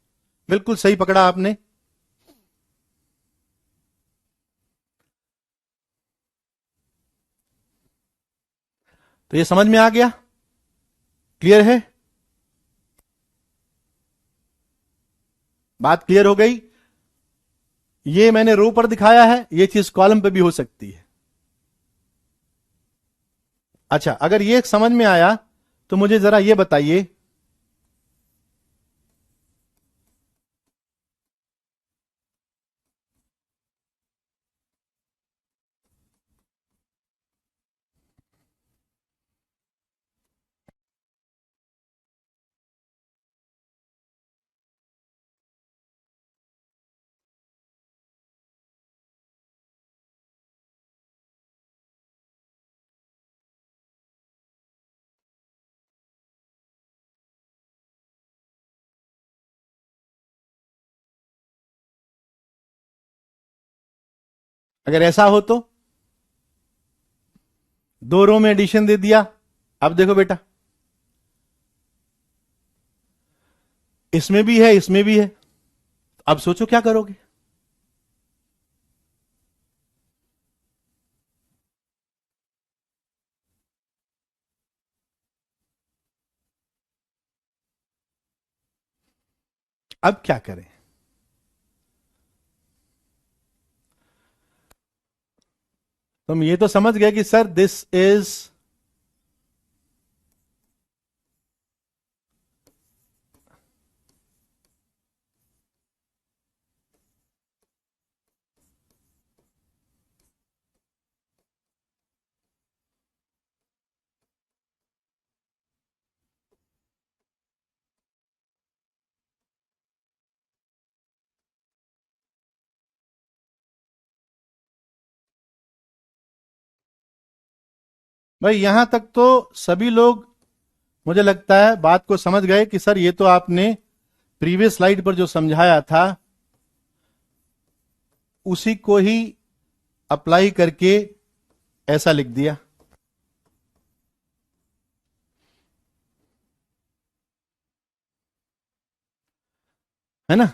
बिल्कुल सही पकड़ा आपने. तो ये समझ में आ गया? क्लियर है? बात क्लियर हो गई? ये मैंने रो पर दिखाया है, ये चीज कॉलम पे भी हो सकती है. अच्छा, अगर ये समझ में आया तो मुझे जरा ये बताइए, अगर ऐसा हो तो दो रो में एडिशन दे दिया। अब देखो बेटा, इसमें भी है इसमें भी है, अब सोचो क्या करोगे। अब क्या करें? तुम ये तो समझ गए कि सर दिस इज, भाई यहां तक तो सभी लोग मुझे लगता है बात को समझ गए कि सर ये तो आपने प्रीवियस स्लाइड पर जो समझाया था उसी को ही अप्लाई करके ऐसा लिख दिया, है ना।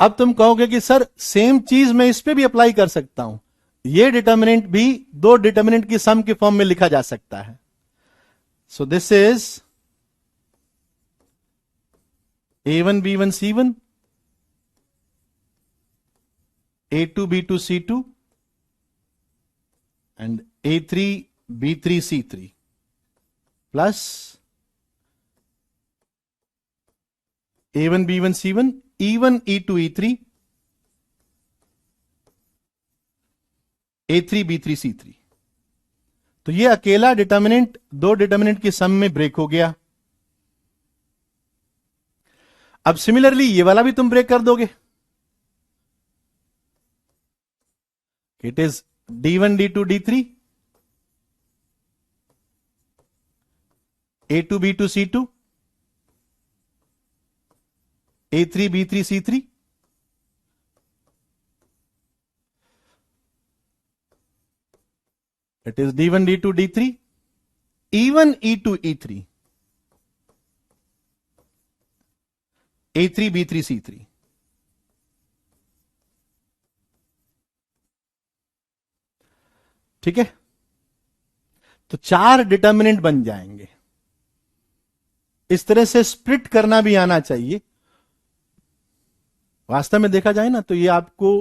अब तुम कहोगे कि सर सेम चीज मैं इस पे भी अप्लाई कर सकता हूं, ये डिटर्मिनेंट भी दो डिटर्मिनेंट की सम के फॉर्म में लिखा जा सकता है। So this is A1 B1 C1, A2 B2 C2 and A3 B3 C3 plus A1 B1 C1 E1 E2 E3 A3 B3 C3। तो ये अकेला डिटर्मिनेंट दो डिटर्मिनेंट की सम में ब्रेक हो गया। अब सिमिलरली ये वाला भी तुम ब्रेक कर दोगे। It is D1 D2 D3 A2 B2 C2 A3 B3 C3 it is D1 D2 D3 E1 E2 E3 A3 B3 C3। ठीक है, तो चार डिटर्मिनेंट बन जाएंगे। इस तरह से स्प्लिट करना भी आना चाहिए। वास्तव में देखा जाए ना तो ये आपको,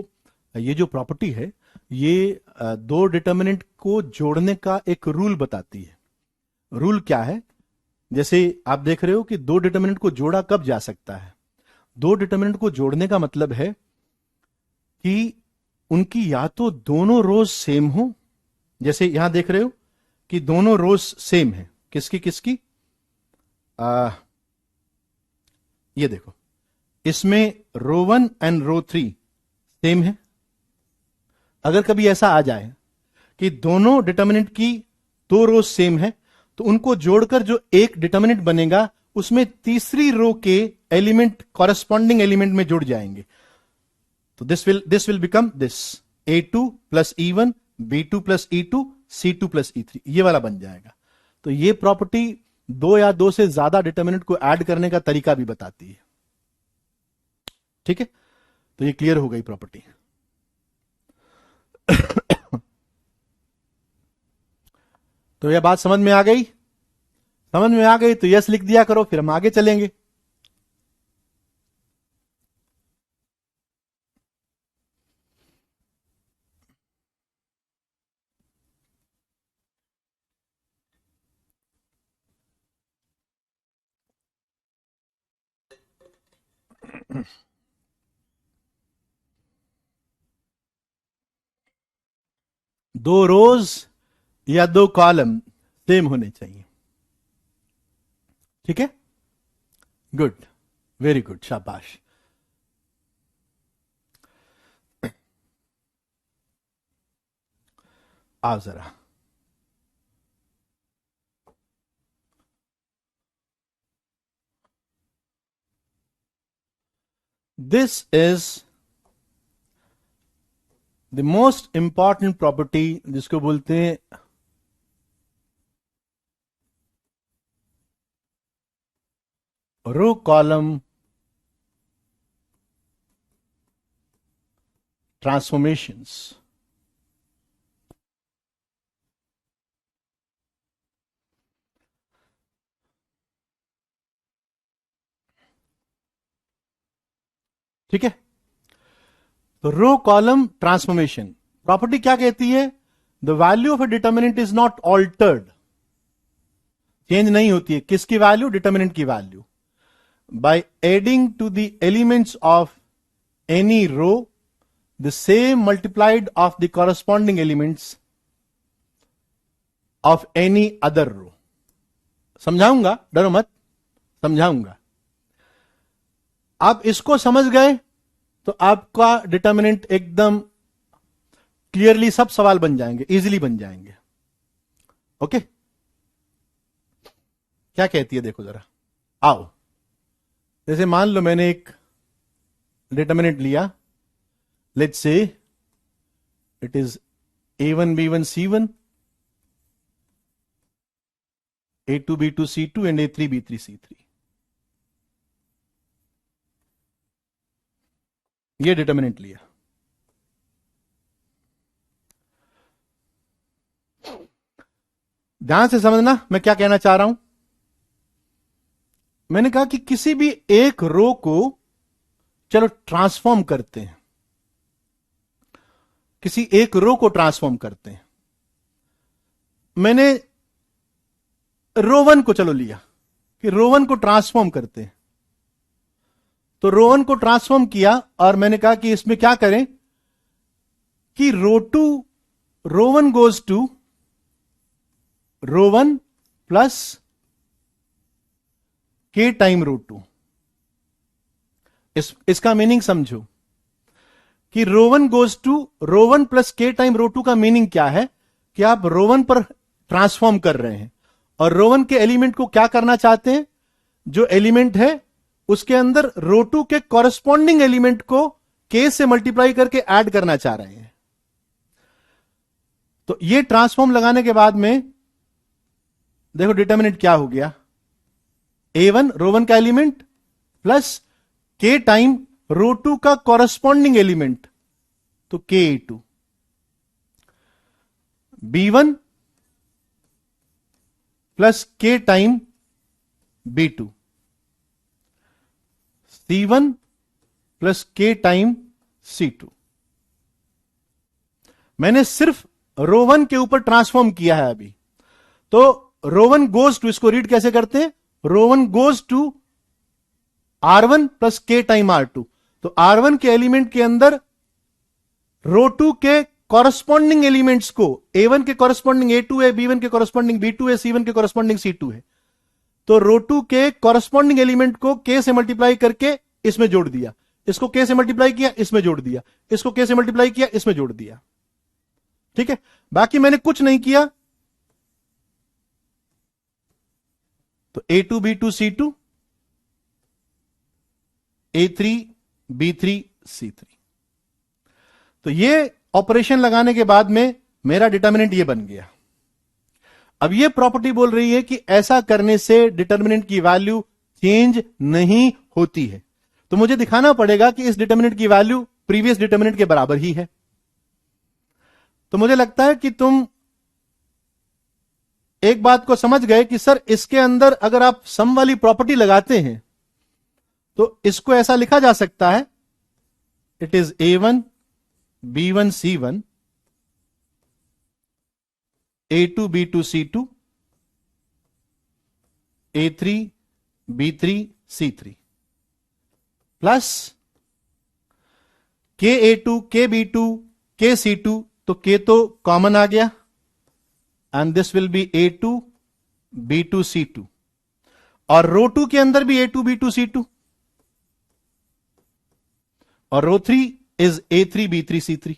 ये जो प्रॉपर्टी है ये दो डिटर्मिनेंट को जोड़ने का एक रूल बताती है। रूल क्या है? जैसे आप देख रहे हो कि दो डिटर्मिनेंट को जोड़ा कब जा सकता है। दो डिटर्मिनेंट को जोड़ने का मतलब है कि उनकी या तो दोनों रोज सेम हो, जैसे यहां देख रहे हो कि दोनों रोज सेम है। किसकी किसकी? आ, ये देखो, इसमें रो 1 एंड रो 3 सेम है। अगर कभी ऐसा आ जाए कि दोनों डिटर्मिनेंट की दो रोज सेम है तो उनको जोड़कर जो एक डिटर्मिनेंट बनेगा उसमें तीसरी रो के एलिमेंट कॉरेस्पॉन्डिंग एलिमेंट में जुड़ जाएंगे। तो this will become this A2 + E1 B2 + E2 C2 + E3, ये वाला बन जाएगा। तो ये प्रॉपर्टी दो या दो से ज्यादा डिटर्मिनेंट को ऐड करने का तरीका भी बताती है। ठीक है, तो ये क्लियर हो गई प्रॉपर्टी। तो यह बात समझ में आ गई? समझ में आ गई तो यस लिख दिया करो, फिर हम आगे चलेंगे। दो रोज या दो कॉलम सेम होने चाहिए। ठीक है, गुड, वेरी गुड, शाबाश। आओ जरा, this is the most important property जिसको बोलते हैं रो कॉलम ट्रांसफॉर्मेशंस। ठीक है, तो रो कॉलम ट्रांसफॉर्मेशन प्रॉपर्टी क्या कहती है? The value of a determinant is not altered, change नहीं होती है। किसकी वैल्यू? डिटर्मिनेंट की value. By adding to the elements of any row the same multiplied of the corresponding elements of any other row. समझाऊंगा, डरो मत, समझाऊंगा। आप इसको समझ गए तो आपका डिटर्मिनेंट एकदम क्लियरली सब सवाल बन जाएंगे, इजीली बन जाएंगे। ओके, क्या कहती है देखो जरा, आओ। जैसे मान लो मैंने एक डिटर्मिनेंट लिया, let's say it is a1 b1 c1, a2 b2 c2 and a3 b3 c3। ये डिटर्मिनेंट लिया। ध्यान से समझना मैं क्या कहना चाह रहा हूं। मैंने कहा कि किसी भी एक रो को चलो ट्रांसफॉर्म करते हैं, किसी एक रो को ट्रांसफॉर्म करते हैं। मैंने रो वन को चलो लिया कि रो वन को ट्रांसफॉर्म करते हैं, तो रो वन को ट्रांसफॉर्म किया और मैंने कहा कि इसमें क्या करें कि row one goes to row one plus K time row two. इसका मीनिंग समझो कि row one goes to row one plus K time row two का मीनिंग क्या है कि आप रो वन पर ट्रांसफॉर्म कर रहे हैं और रो वन के एलिमेंट को क्या करना चाहते हैं, जो एलिमेंट है उसके अंदर रो टू के कॉरस्पॉन्डिंग एलिमेंट को के से मल्टीप्लाई करके ऐड करना चाह रहे हैं। तो ये ट्रांसफॉर्म लगाने के बाद में देखो डिटर्मिनेंट क्या हो गया, a1 रो वन का element plus K time row two का कॉरस्पॉन्डिंग एलिमेंट, तो k2, b1 plus K time b2, c1 plus K time c2। मैंने सिर्फ रो वन के ऊपर ट्रांसफॉर्म किया है अभी। तो रो वन गोज टू, इसको रीड कैसे करते हैं, row one goes to r1 plus K time r2। तो r1 के एलिमेंट के अंदर रो टू के कॉरस्पॉन्डिंग एलिमेंट्स को, a1 के कॉरस्पॉन्डिंग a2 है, b1 के कॉरस्पॉन्डिंग b2 है, c1 के कॉरस्पॉन्डिंग c2 है। तो रो टू के कॉरस्पॉन्डिंग एलिमेंट को k से मल्टीप्लाई करके इसमें जोड़ दिया, इसको k से मल्टीप्लाई किया, इसमें जोड़ दिया, इसको k से मल्टीप्लाई किया, इसमें जोड़ दिया। ठीक है, बाकी मैंने कुछ नहीं किया। तो a2 b2 c2, a3 b3 c3। तो ये ऑपरेशन लगाने के बाद में मेरा डिटर्मिनेंट ये बन गया। अब ये प्रॉपर्टी बोल रही है कि ऐसा करने से डिटर्मिनेंट की वैल्यू चेंज नहीं होती है। तो मुझे दिखाना पड़ेगा कि इस डिटर्मिनेंट की वैल्यू प्रीवियस डिटर्मिनेंट के बराबर ही है। तो मुझे लगता है कि तुम एक बात को समझ गए कि सर इसके अंदर अगर आप सम वाली प्रॉपर्टी लगाते हैं तो इसको ऐसा लिखा जा सकता है, it is a1 b1 c1, a2 b2 c2, a3 b3 c3 plus k a2 k b2 k c2। तो k तो कॉमन आ गया and this will B a2 b2 c2, और रो 2 के अंदर भी a2 b2 c2, और रो 3 इज a3 b3 c3।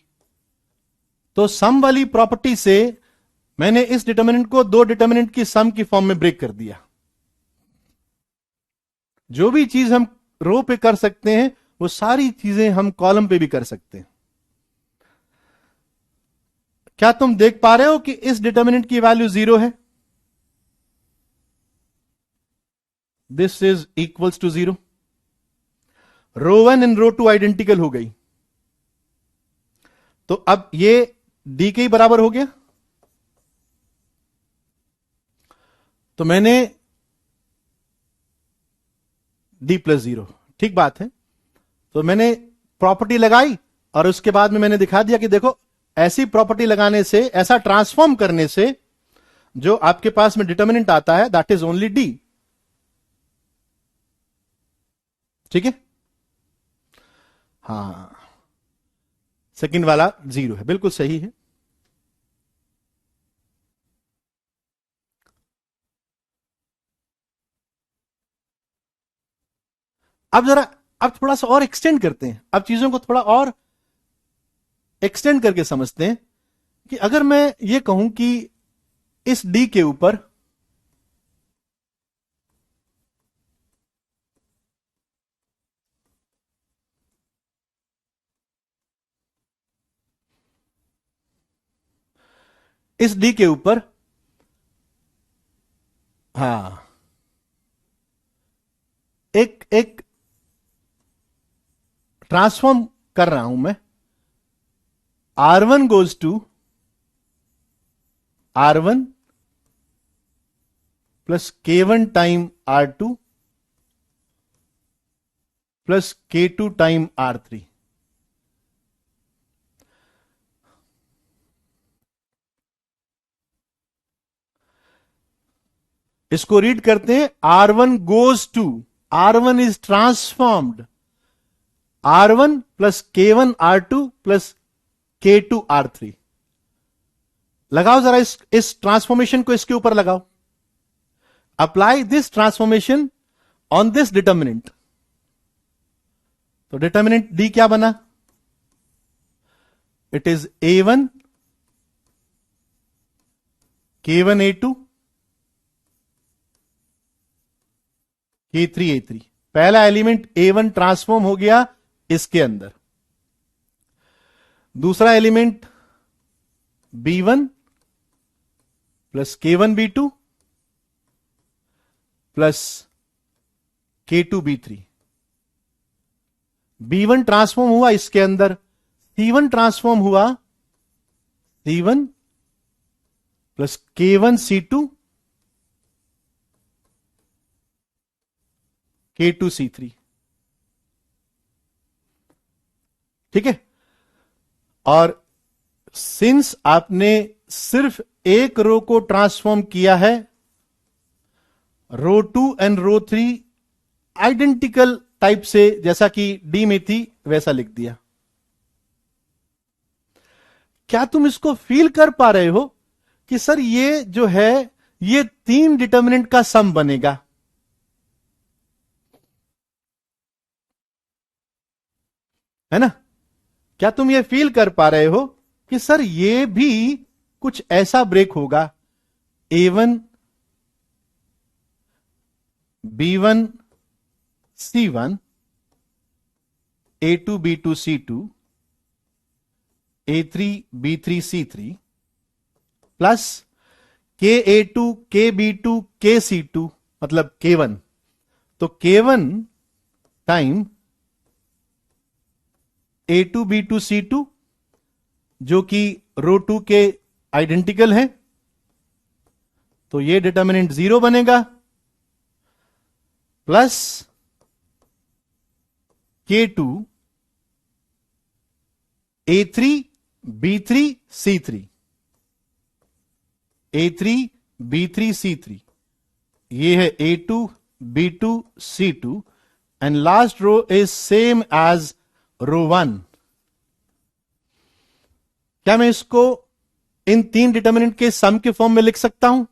तो सम वाली प्रॉपर्टी से मैंने इस डिटर्मिनेंट को दो डिटर्मिनेंट की सम की फॉर्म में ब्रेक कर दिया। जो भी चीज हम रो पे कर सकते हैं वो सारी चीजें हम कॉलम पे भी कर सकते हैं। क्या तुम देख पा रहे हो कि इस डिटर्मिनेंट की वैल्यू 0 है? This is equals to 0। Row 1 and row 2 identical हो गई, तो अब ये डी के ही बराबर हो गया। तो मैंने डी प्लस 0, ठीक बात है। तो मैंने प्रॉपर्टी लगाई और उसके बाद में मैंने दिखा दिया कि देखो, ऐसी प्रॉपर्टी लगाने से, ऐसा ट्रांसफॉर्म करने से जो आपके पास में डिटर्मिनेंट आता है दैट इज ओनली डी। ठीक है, हाँ, सेकंड वाला 0 है, बिल्कुल सही है। अब जरा, अब थोड़ा सा और एक्सटेंड करते हैं, अब चीजों को थोड़ा और एक्सटेंड करके समझते हैं कि अगर मैं ये कहूं कि इस डी के ऊपर इस डी के ऊपर, हाँ, एक एक ट्रांसफॉर्म कर रहा हूं मैं, R1 goes to R1 plus K1 time R2 plus K2 time R3। इसको रीड करते हैं, R1 goes to, R1 is transformed, R1 plus K1 R2 plus K2 R3। लगाओ जरा इस ट्रांसफॉर्मेशन को इसके ऊपर लगाओ, apply this transformation on this determinant. तो डिटर्मिनेंट डी क्या बना? It is A1 K1 A2 K3 A3। पहला एलिमेंट A1 ट्रांसफॉर्म हो गया इसके अंदर, दूसरा element B1 plus K1 B2 plus K2 B3। B1 transform हुआ इसके अंदर, C1 ट्रांसफॉर्म हुआ, C1 plus K1 C2 K2 C3। ठीक है, और सिंस आपने सिर्फ एक रो को ट्रांसफॉर्म किया है, रो 2 एंड रो 3 आइडेंटिकल टाइप से, जैसा कि डी में थी वैसा लिख दिया। क्या तुम इसको फील कर पा रहे हो कि सर ये जो है, ये 3 डिटर्मिनेंट का सम बनेगा? है ना? क्या तुम ये फील कर पा रहे हो कि सर ये भी कुछ ऐसा ब्रेक होगा, A1 B1 C1 A2 B2 C2 A3 B3 C3 plus KA2 KB2 KC2 मतलब K1, तो K1 time A2 B2 C2 जो कि रो 2 के आइडेंटिकल है, तो ये डिटर्मिनेंट 0 बनेगा, plus K2 A3 B3 C3 A3 B3 C3, ये है A2 B2 C2 and last row is same as row 1। क्या मैं इसको इन 3 डिटर्मिनेंट के सम के फॉर्म में लिख सकता हूं,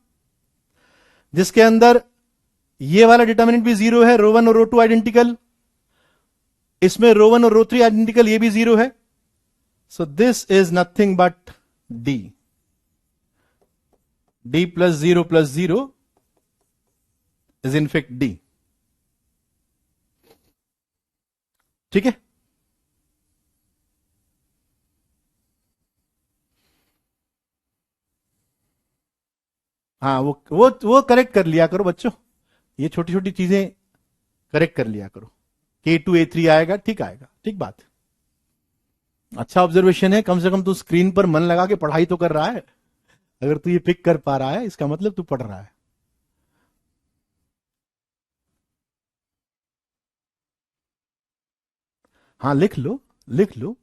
जिसके अंदर ये वाला डिटर्मिनेंट भी 0 है, रो 1 और रो 2 आइडेंटिकल, इसमें रो 1 और रो 3 आइडेंटिकल, ये भी 0 है। So this is nothing but D, D plus 0 is in fact D. ठीक है, हाँ, वो करेक्ट कर लिया करो बच्चों, ये छोटी छोटी चीजें करेक्ट कर लिया करो। K2 A3 आएगा, ठीक आएगा, ठीक बात। अच्छा ऑब्जर्वेशन है, कम से कम तू स्क्रीन पर मन लगा के पढ़ाई तो कर रहा है। अगर तू ये पिक कर पा रहा है इसका मतलब तू पढ़ रहा है। हाँ लिख लो, लिख लो।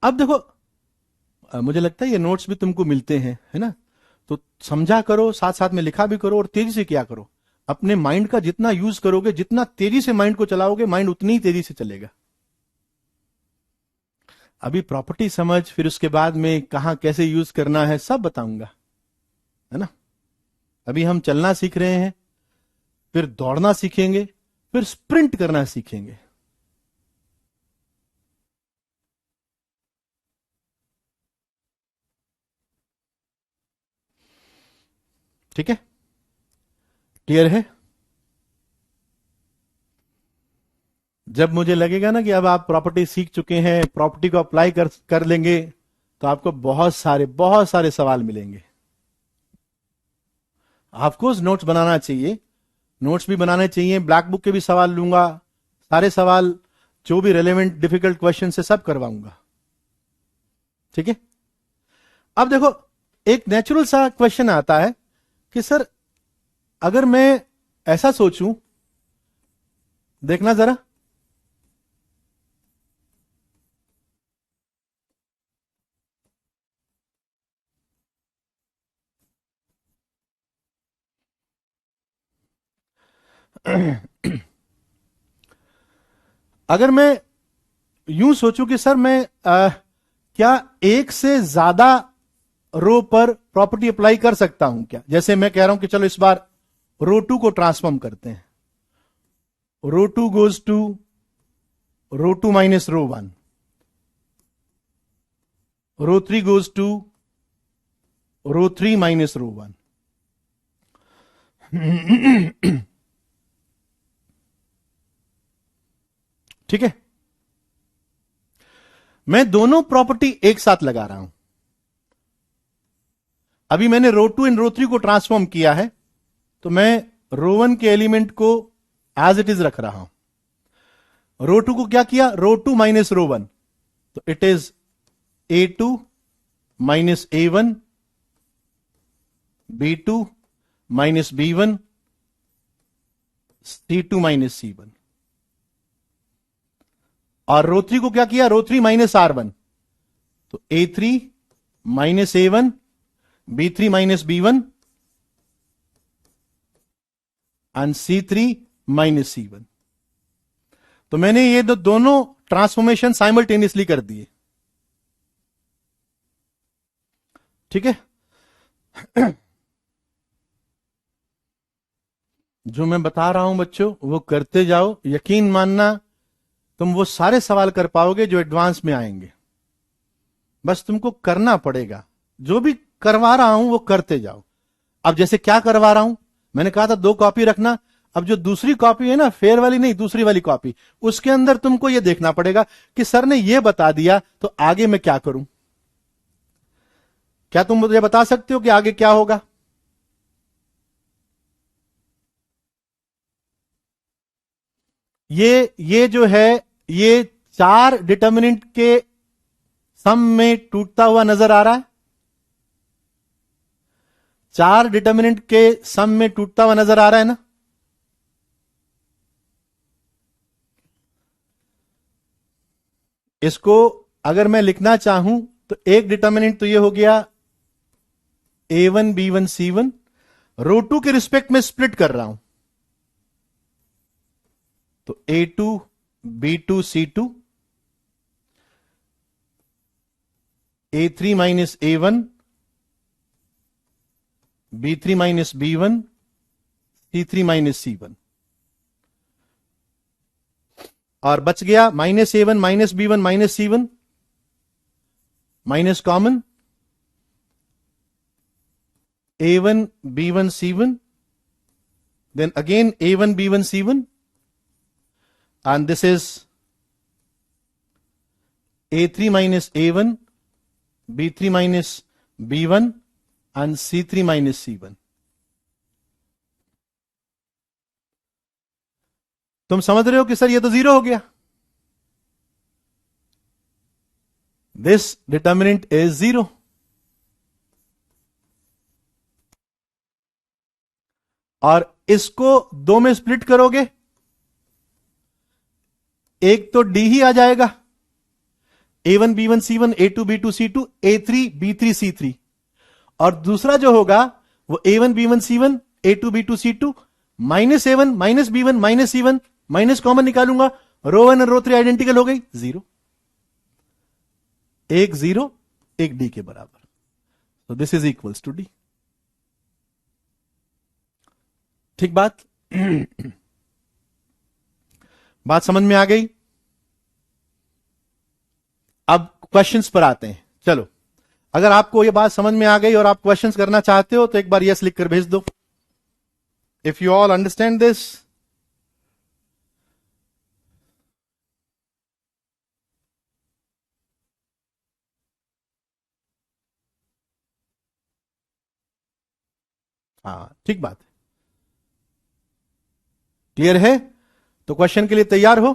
अब देखो, मुझे लगता है ये नोट्स भी तुमको मिलते हैं, है ना? तो समझा करो, साथ साथ में लिखा भी करो और तेजी से किया करो। अपने माइंड का जितना यूज करोगे, जितना तेजी से माइंड को चलाओगे, माइंड उतनी ही तेजी से चलेगा। अभी प्रॉपर्टी समझ, फिर उसके बाद में कहां कैसे यूज करना है सब बताऊंगा, है ना? अभी हम चलना सीख रहे हैं, फिर दौड़ना सीखेंगे, फिर स्प्रिंट करना सीखेंगे। ठीक है, क्लियर है? जब मुझे लगेगा ना कि अब आप प्रॉपर्टी सीख चुके हैं, प्रॉपर्टी को अप्लाई कर लेंगे, तो आपको बहुत सारे सवाल मिलेंगे। ऑफकोर्स नोट्स बनाना चाहिए, नोट्स भी बनाने चाहिए, ब्लैक बुक के भी सवाल लूंगा, सारे सवाल जो भी रेलेवेंट डिफिकल्ट क्वेश्चन से सब करवाऊंगा। ठीक है, अब देखो, एक नेचुरल सा क्वेश्चन आता है कि सर अगर मैं ऐसा सोचूं, देखना जरा, अगर मैं यूं सोचूं कि सर मैं क्या एक से ज्यादा रो पर प्रॉपर्टी अप्लाई कर सकता हूं क्या? जैसे मैं कह रहा हूं कि चलो इस बार रो 2 को ट्रांसफॉर्म करते हैं, row 2 goes to row 2 minus row 1, row 3 goes to row 3 minus row 1। ठीक है, मैं दोनों प्रॉपर्टी एक साथ लगा रहा हूं। अभी मैंने रो 2 एंड रो 3 को ट्रांसफॉर्म किया है, तो मैं रो 1 के एलिमेंट को एज इट इज रख रहा हूं। रो 2 को क्या किया? रो 2 माइनस रो 1, तो it is A2 minus A1, B2 minus B1, C2 minus C1। और रो 3 को क्या किया? रो 3 माइनस R1, तो A3 minus A1, B3 minus B1 and C3 minus C1। तो मैंने ये दोनों ट्रांसफॉर्मेशन साइमल्टेनियसली कर दिए। ठीक है, जो मैं बता रहा हूं बच्चों वो करते जाओ, यकीन मानना तुम वो सारे सवाल कर पाओगे जो एडवांस में आएंगे। बस तुमको करना पड़ेगा, जो भी करवा रहा हूं वो करते जाओ। अब जैसे क्या करवा रहा हूं, मैंने कहा था 2 कॉपी रखना। अब जो दूसरी कॉपी है ना, फेयर वाली नहीं, दूसरी वाली कॉपी, उसके अंदर तुमको ये देखना पड़ेगा कि सर ने ये बता दिया तो आगे मैं क्या करूं। क्या तुम मुझे बता सकते हो कि आगे क्या होगा? ये जो है, ये 4 डिटर्मिनेंट के सम में टूटता हुआ नजर आ रहा है। 4 डिटर्मिनेंट के सम में टूटता हुआ नजर आ रहा है ना? इसको अगर मैं लिखना चाहूं तो एक डिटर्मिनेंट तो ये हो गया A1 B1 C1, रो 2 के रिस्पेक्ट में स्प्लिट कर रहा हूं, तो A2 B2 C2, A3 minus A1, B3 minus B1, C3 minus C1, और बच गया minus A1 minus B1 minus C1, minus common A1 B1 C1, then again A1, B1, C1, and this is A3 minus A1, B3 minus B1 and C3 minus C1. तुम समझ रहे हो कि सर ये तो जीरो हो गया. This determinant is zero. और इसको दो में स्प्लिट करोगे, एक तो डी ही आ जाएगा, A1 B1 C1, A2 B2 C2, A3 B3 C3, और दूसरा जो होगा वो A1 B1 C1, A2 B2 C2 minus A1 minus B1 minus C1, minus common निकालूंगा, रो 1 और रो 3 आइडेंटिकल हो गई, जीरो. एक जीरो एक डी के बराबर. तो this is equals to D. ठीक बात. बात समझ में आ गई. अब क्वेश्चंस पर आते हैं. चलो, अगर आपको यह बात समझ में आ गई और आप क्वेश्चंस करना चाहते हो तो एक बार यस लिखकर भेज दो. If you all understand this. हाँ, ठीक बात है. क्लियर है? तो क्वेश्चन के लिए तैयार हो?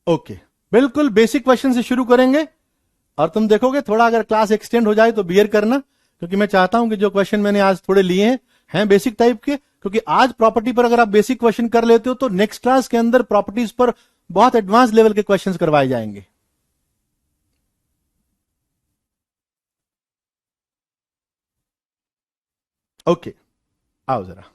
ओके, बिल्कुल बेसिक क्वेश्चन से शुरू करेंगे और तुम देखोगे थोड़ा अगर क्लास एक्सटेंड हो जाए तो बियर करना, क्योंकि मैं चाहता हूं कि जो क्वेश्चन मैंने आज थोड़े लिए हैं बेसिक टाइप के, क्योंकि आज प्रॉपर्टी पर अगर आप बेसिक क्वेश्चन कर लेते हो तो नेक्स्ट क्लास के अंदर प्रॉपर्टीज पर बहुत एडवांस लेवल के क्वेश्चंस करवाए जाएंगे. ओके, आओ जरा.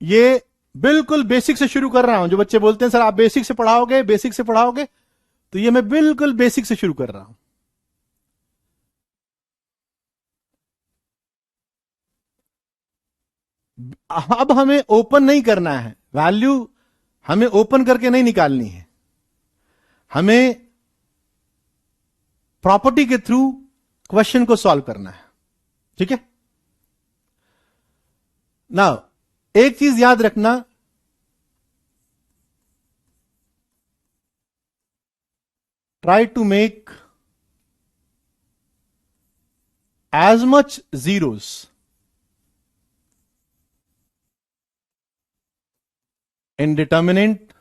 ये बिल्कुल बेसिक से शुरू कर रहा हूं. जो बच्चे बोलते हैं सर आप बेसिक से पढ़ाओगे, तो ये मैं बिल्कुल बेसिक से शुरू कर रहा हूं. अब हमें ओपन नहीं करना है, वैल्यू हमें ओपन करके नहीं निकालनी है, हमें प्रॉपर्टी के थ्रू क्वेश्चन को सॉल्व करना है. ठीक है. नाउ एक चीज याद रखना, try to make as much zeros in determinant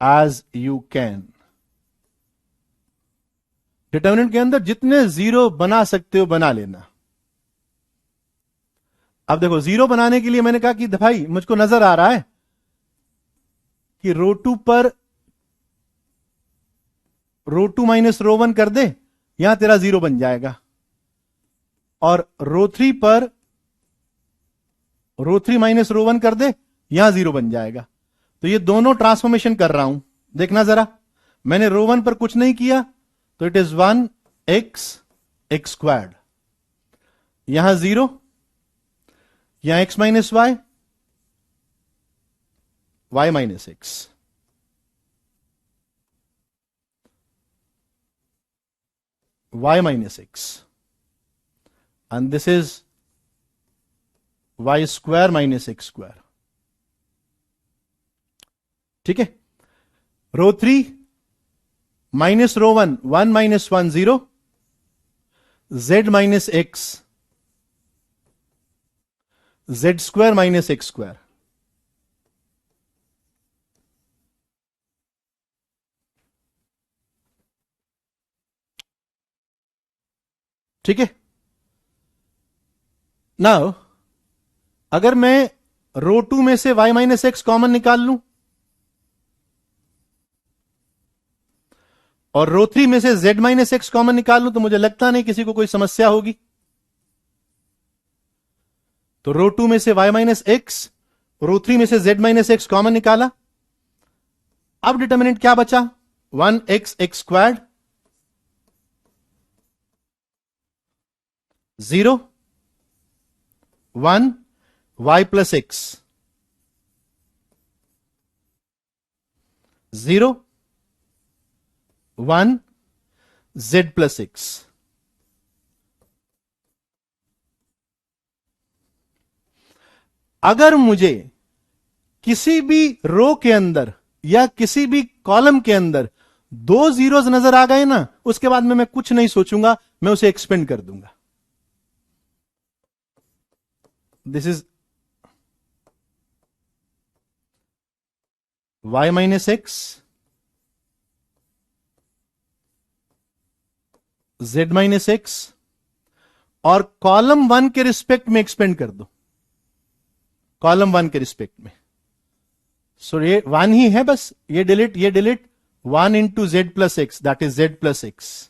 as you can. Determinant के अंदर जितने जीरो बना सकते हो बना लेना. अब देखो, जीरो बनाने के लिए मैंने कहा कि भाई मुझको नजर आ रहा है कि रो 2 पर रो 2 माइनस रो 1 कर दे, यहां तेरा जीरो बन जाएगा, और रो 3 पर रो 3 माइनस रो 1 कर दे, यहां जीरो बन जाएगा. तो ये दोनों ट्रांसफॉर्मेशन कर रहा हूं. देखना जरा, मैंने रो 1 पर कुछ नहीं किया तो it is 1x x squared, यहां जीरो, यहां x minus y, y minus x. y minus x, and this is y square minus x square. ठीक है. रो 3 minus row 1, 1 minus 1 0, z minus x, z square minus x square. ठीक है. नाउ अगर मैं रो 2 में से y माइनस एक्स कॉमन निकाल लूं और रो 3 में से z माइनस एक्स कॉमन निकाल लूं, तो मुझे लगता नहीं किसी को कोई समस्या होगी. तो रो 2 में से y माइनस एक्स, रो 3 में से z माइनस एक्स कॉमन निकाला. अब डिटर्मिनेंट क्या बचा? 1x x squared, 0 1 y plus x, 0 1 z plus x. अगर मुझे किसी भी रो के अंदर या किसी भी कॉलम के अंदर दो जीरोस नजर आ गए ना, उसके बाद में मैं कुछ नहीं सोचूंगा, मैं उसे एक्सपेंड कर दूंगा। This is y minus x, z minus x, और कॉलम 1 के रिस्पेक्ट में एक्सपेंड कर दो, कॉलम 1 के रिस्पेक्ट में। सो ये 1 ही है बस, ये delete 1 into z plus x, that is z plus x,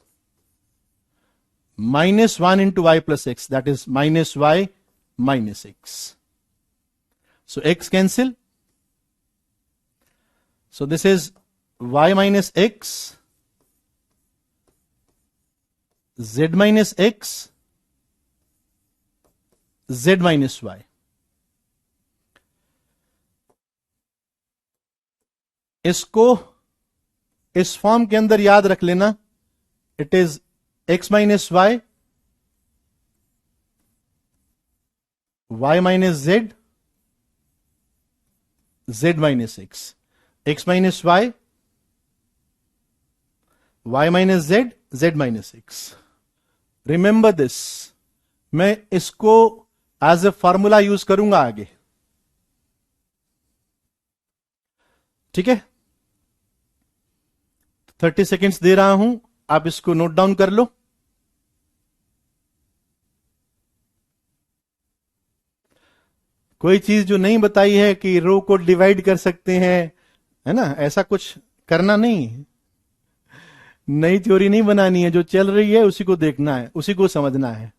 minus 1 into y plus x, that is minus Y minus x. So x cancel, so this is y minus x, z minus x, z minus y। इसको इस फॉर्म के अंदर याद रख लेना, it is x minus y, y minus z, z minus x, x minus y, y minus z, z minus x। Remember this, मैं इसको एज ए फॉर्मूला यूज करूंगा आगे, ठीक है। 30 सेकेंड्स दे रहा हूं, आप इसको नोट डाउन कर लो। कोई चीज जो नहीं बताई है कि रो को डिवाइड कर सकते हैं, है ना, ऐसा कुछ करना नहीं, नई थ्योरी नहीं बनानी है, जो चल रही है उसी को देखना है, उसी को समझना है।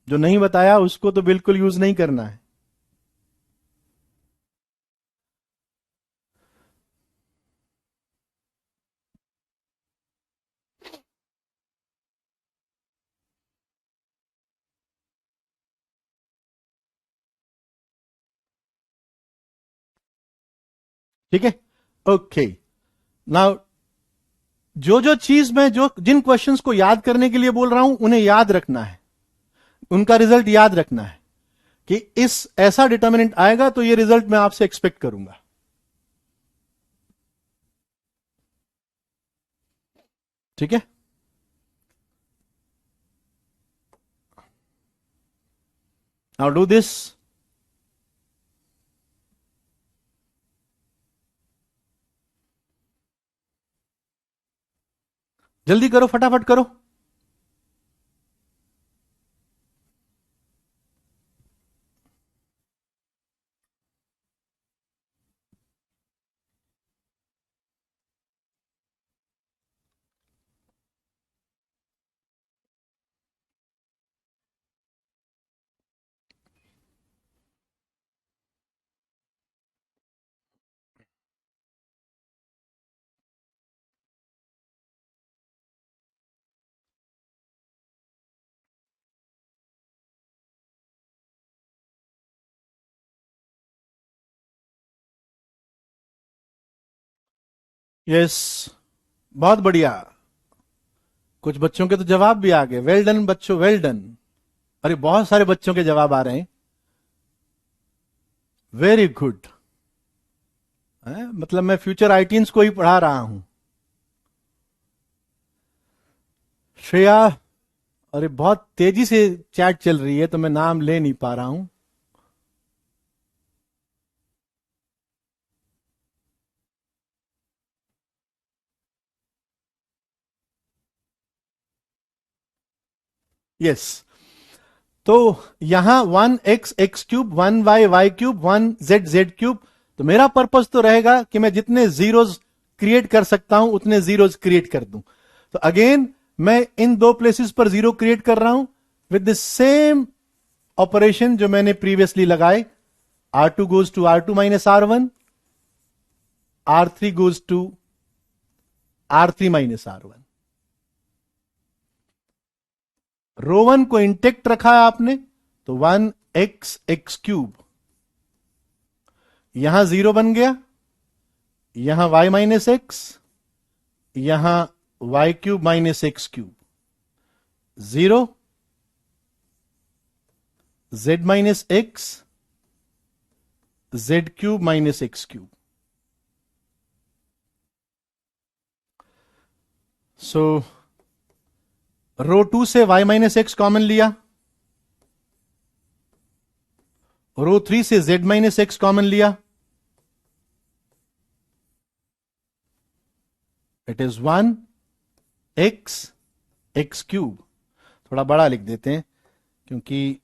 जो नहीं बताया उसको तो बिल्कुल यूज नहीं करना है। ठीक है, ओके। नाउ जो जो चीज मैं जो जिन क्वेश्चंस को याद करने के लिए बोल रहा हूं उन्हें याद रखना है, उनका रिजल्ट याद रखना है कि इस ऐसा डिटर्मिनेंट आएगा तो ये रिजल्ट मैं आपसे एक्सपेक्ट करूंगा। ठीक है, नाउ डू दिस। जल्दी करो, फटाफट करो। यस, बहुत बढ़िया। कुछ बच्चों के तो जवाब भी आ गए, वेल डन बच्चों, वेल डन। अरे बहुत सारे बच्चों के जवाब आ रहे हैं, वेरी गुड। मतलब मैं फ्यूचर आईटीन्स को ही पढ़ा रहा हूं। श्रेया, अरे बहुत तेजी से चैट चल रही है तो मैं नाम ले नहीं पा रहा हूं। यस, तो यहां 1x(x³), 1y(y³), 1z(z³), तो मेरा पर्पस तो रहेगा कि मैं जितने जीरोज क्रिएट कर सकता हूं उतने जीरोज क्रिएट कर दूं। तो अगेन मैं इन दो प्लेसेस पर जीरो क्रिएट कर रहा हूं विद द सेम ऑपरेशन जो मैंने प्रीवियसली लगाए। R2 goes to R2 minus R1, R3 goes to R3 minus R1। रो 1 को इंटेक्ट रखा है आपने, तो 1x(x³), यहां जीरो बन गया, यहां y माइनस एक्स, यहां Y cube minus x cube 0, Z minus x, Z cube minus x cube. So row 2 से y माइनस एक्स कॉमन लिया, रो 3 से z माइनस एक्स कॉमन लिया. It is 1 x x cube. थोड़ा बड़ा लिख देते हैं क्योंकि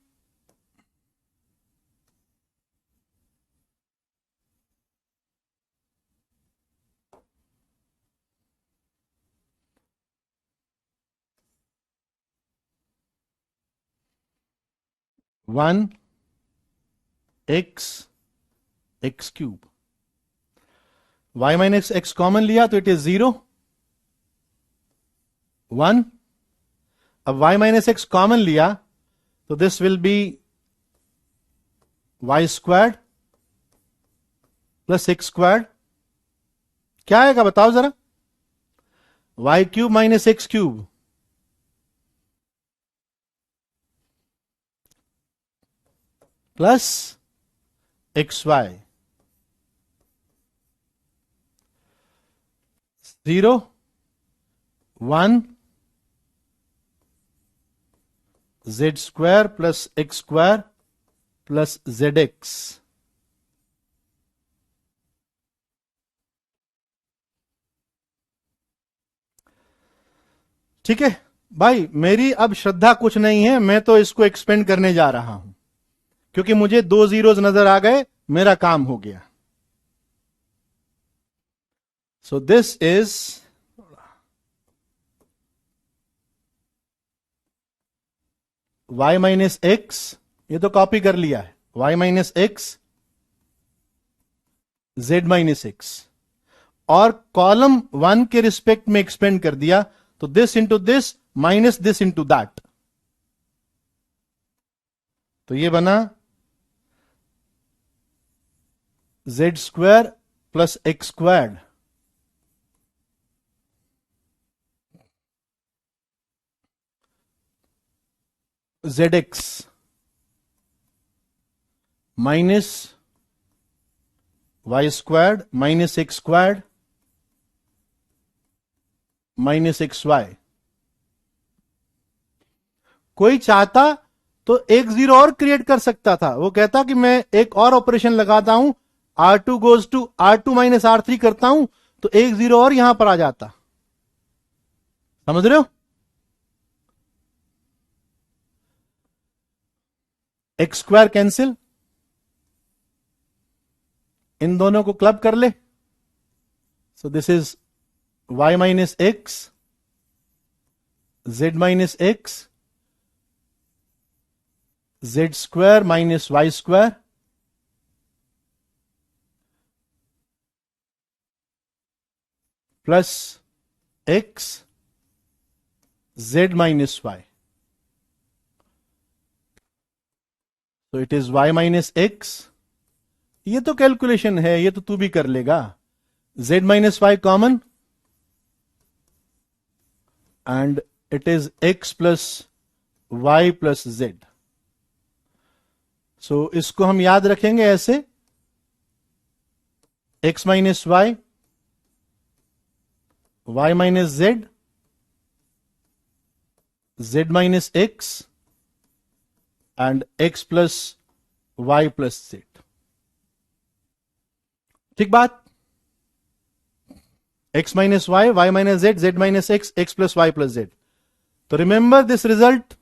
one x x cube. y minus x common लिया तो इट इज 0, 1. अब y माइनस एक्स कॉमन लिया तो this will be y squared plus x squared. क्या आएगा बताओ जरा? Y cube minus x cube plus x y. 0, 1 z square plus x square plus Z x. ठीक है भाई, मेरी अब श्रद्धा कुछ नहीं है, मैं तो इसको एक्सपेंड करने जा रहा हूं क्योंकि मुझे 2 जीरोज नजर आ गए, मेरा काम हो गया. So this is y minus x, ये तो कॉपी कर लिया है, y minus x Z minus x, और कॉलम 1 के रिस्पेक्ट में एक्सपेंड कर दिया तो this into this minus this into that. तो ये बना z square plus x squared z x minus y squared minus x squared minus x y. कोई चाहता तो एक जीरो और क्रिएट कर सकता था, वो कहता कि मैं एक और ऑपरेशन लगाता हूं, R2 goes to R2 minus R3 करता हूं तो एक जीरो और यहां पर आ जाता. समझ रहे हो? एक्स स्क्वायर कैंसिल, इन दोनों को क्लब कर ले. So this is y minus x Z minus x Z square minus Y square plus x Z minus Y. तो it is y minus x, ये तो कैलकुलेशन है, ये तो तू भी कर लेगा. z minus Y common and it is x plus Y plus Z. So इसको हम याद रखेंगे ऐसे, x minus Y, Y minus Z, Z minus X and x plus Y plus Z. ठीक बात? x minus Y minus Z, Z minus x, X plus Y plus Z. तो रिमेंबर दिस रिजल्ट.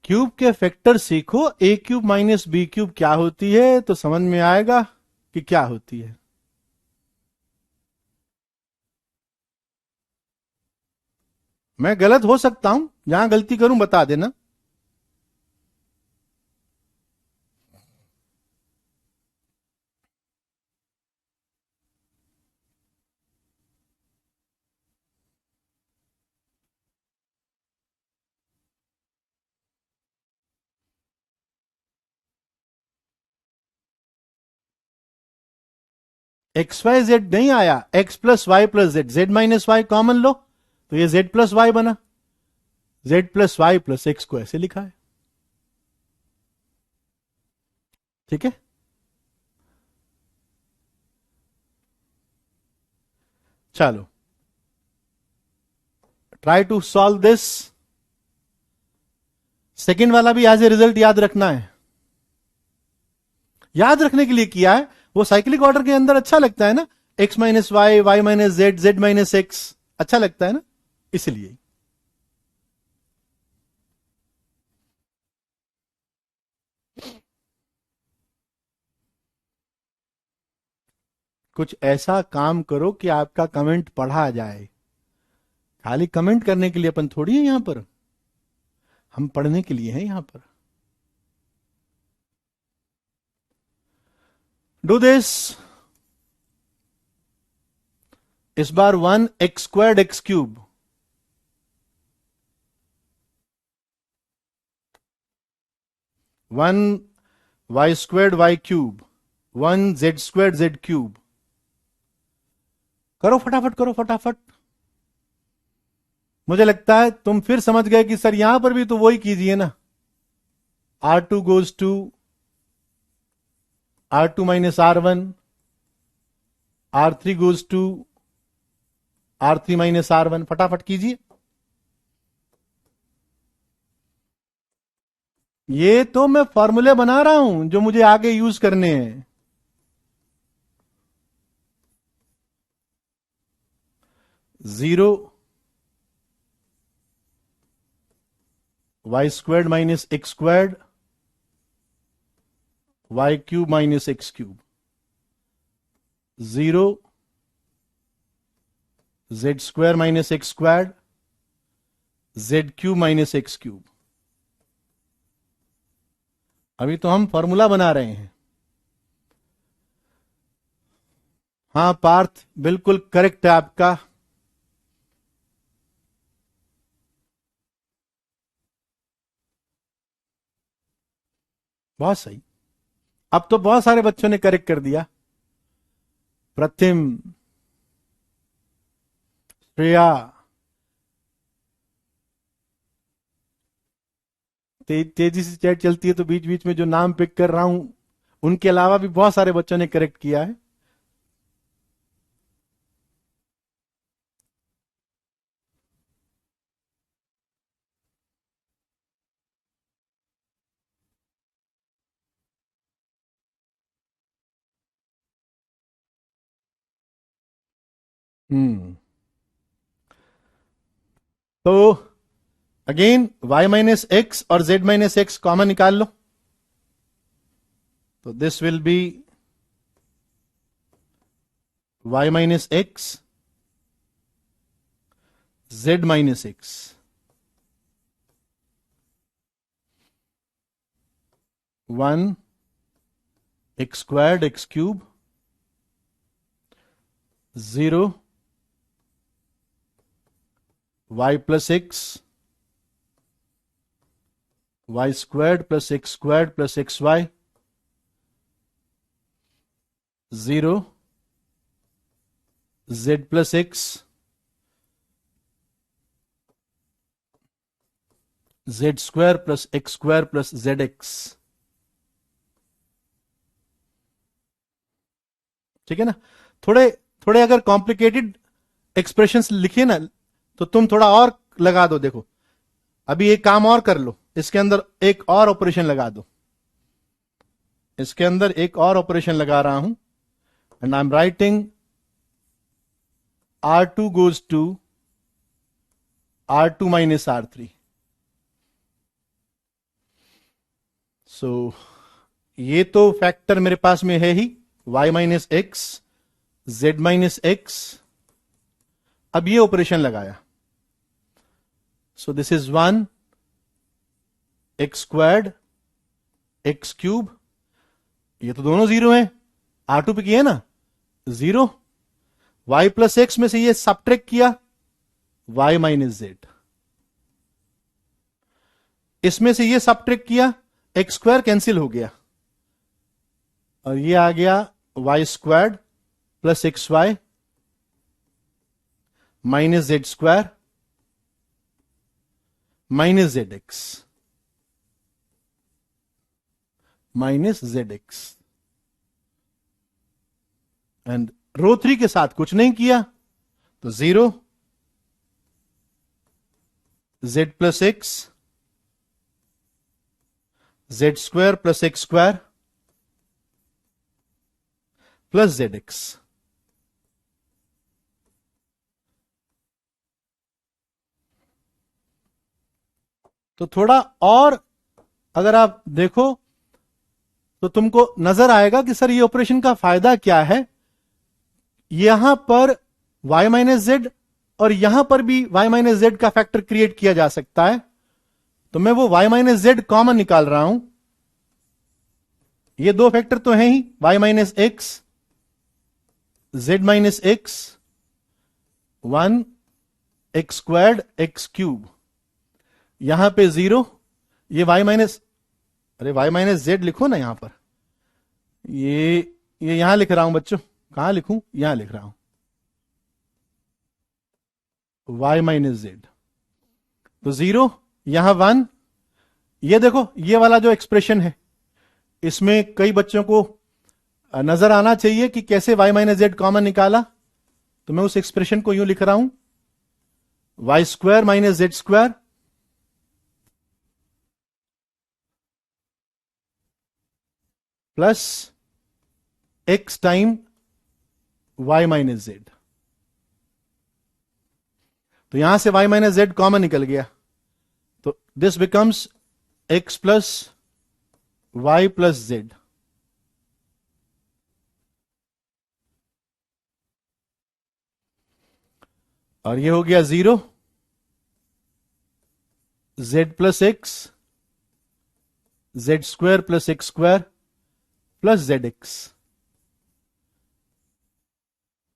क्यूब के फैक्टर सीखो, A cube minus B cube क्या होती है तो समझ में आएगा कि क्या होती है. मैं गलत हो सकता हूं, जहां गलती करूं बता देना. एक्स वाई जेड नहीं आया, X plus Y plus Z, Z minus Y common लो तो ये जेड प्लस वाई बना, Z plus Y plus X को ऐसे लिखा है। ठीक है, चलो try to solve this. Second वाला भी एज ए रिजल्ट याद रखना है, याद रखने के लिए किया है। वो साइक्लिक ऑर्डर के अंदर अच्छा लगता है ना, x minus Y, Y minus Z, Z minus x, अच्छा लगता है ना, इसलिए। कुछ ऐसा काम करो कि आपका कमेंट पढ़ा जाए। खाली कमेंट करने के लिए अपन थोड़ी है यहां पर, हम पढ़ने के लिए हैं यहां पर। Do this. इस बार 1x² x³ 1y² y³, 1z² z³। करो फटाफट, करो फटाफट। मुझे लगता है तुम फिर समझ गए कि सर यहां पर भी तो वही कीजिए ना, R2 goes to R2 minus R1, R3 goes to R3 minus R1, फटाफट कीजिए। ये तो मैं फॉर्मूले बना रहा हूं जो मुझे आगे यूज करने हैं। Zero y² minus x², y³ minus x³, 0 z² minus x², z³ minus x³। अभी तो हम फॉर्मूला बना रहे हैं। हां पार्थ, बिल्कुल करेक्ट है आपका। बहुत सही, अब तो बहुत सारे बच्चों ने करेक्ट कर दिया। प्रतिम, श्रेया, तेजी से चैट चलती है तो बीच बीच में जो नाम पिक कर रहा हूं उनके अलावा भी बहुत सारे बच्चों ने करेक्ट किया है। तो अगेन y माइनस एक्स और z माइनस एक्स कॉमन निकाल लो, तो this will B y minus x, z minus x. One x² x³, 0 y plus x, y² plus x² plus xy, 0 z plus x, z² plus x² plus zx। ठीक है ना। थोड़े थोड़े अगर कॉम्प्लिकेटेड एक्सप्रेशंस लिखिए ना तो तुम थोड़ा और लगा दो। देखो अभी एक काम और कर लो, इसके अंदर एक और ऑपरेशन लगा दो, इसके अंदर एक और ऑपरेशन लगा रहा हूं and I am writing R2 goes to R2 minus R3। सो ये तो फैक्टर मेरे पास में है ही, y minus x, z minus x. अब ये ऑपरेशन लगाया, सो दिस इज 1x² x³। ये तो दोनों जीरो हैं, R2 पे किया ना, 0 y प्लस एक्स में से ये सबट्रैक्ट किया y माइनस जेड, इसमें से ये सबट्रैक्ट किया x² कैंसिल हो गया और ये आ गया y²। Plus x Y minus Z square minus Z x minus Z X. And row 3 के साथ कुछ नहीं किया तो 0 Z plus x Z square plus x square plus Z X. तो थोड़ा और अगर आप देखो तो तुमको नजर आएगा कि सर ये ऑपरेशन का फायदा क्या है। यहां पर y माइनस जेड और यहां पर भी y माइनस जेड का फैक्टर क्रिएट किया जा सकता है। तो मैं वो y माइनस जेड कॉमन निकाल रहा हूं। ये दो फैक्टर तो हैं ही, y minus x Z minus x 1 x squared x cube, यहां पे 0, ये y माइनस, अरे y माइनस जेड लिखो ना यहां पर, ये यहां लिख रहा हूं बच्चों, कहां लिखूं, यहां लिख रहा हूं y माइनस जेड, तो 0 यहां 1। ये देखो ये वाला जो एक्सप्रेशन है इसमें कई बच्चों को नजर आना चाहिए कि कैसे y माइनस जेड कॉमन निकाला। तो मैं उस एक्सप्रेशन को यूं लिख रहा हूं y square minus Z square plus x time y minus z. तो यहां से y माइनस जेड कॉमन निकल गया, तो this becomes x plus Y plus z. और ये हो गया 0 Z plus x Z square plus x square plus Z x.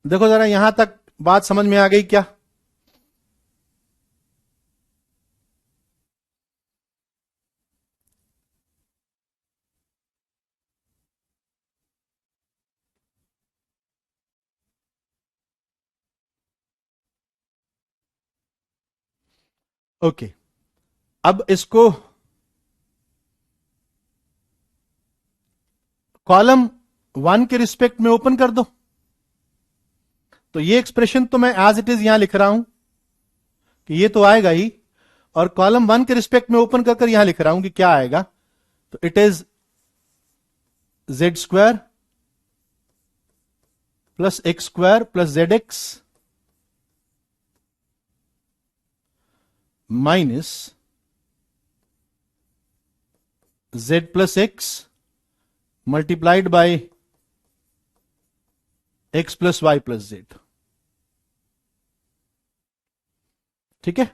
देखो जरा यहां तक बात समझ में आ गई क्या? ओके, अब इसको कॉलम 1 के रिस्पेक्ट में ओपन कर दो। तो ये एक्सप्रेशन तो मैं एज इट इज यहां लिख रहा हूं कि ये तो आएगा ही, और कॉलम 1 के रिस्पेक्ट में ओपन कर यहां लिख रहा हूं कि क्या आएगा। तो it is z square plus x square plus Z x minus z plus x multiplied by x plus Y plus Z. ठीक है,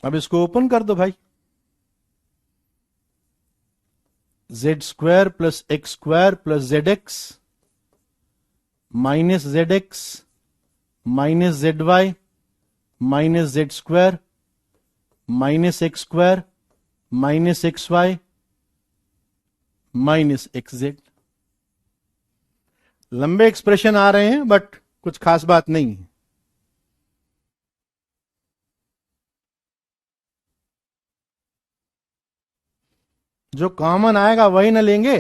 अब इसको ओपन कर दो भाई। Z square plus x square plus Z x minus Z x minus z y minus Z square minus x square minus x Y minus x z. लंबे एक्सप्रेशन आ रहे हैं बट कुछ खास बात नहीं है। जो कॉमन आएगा वही ना लेंगे।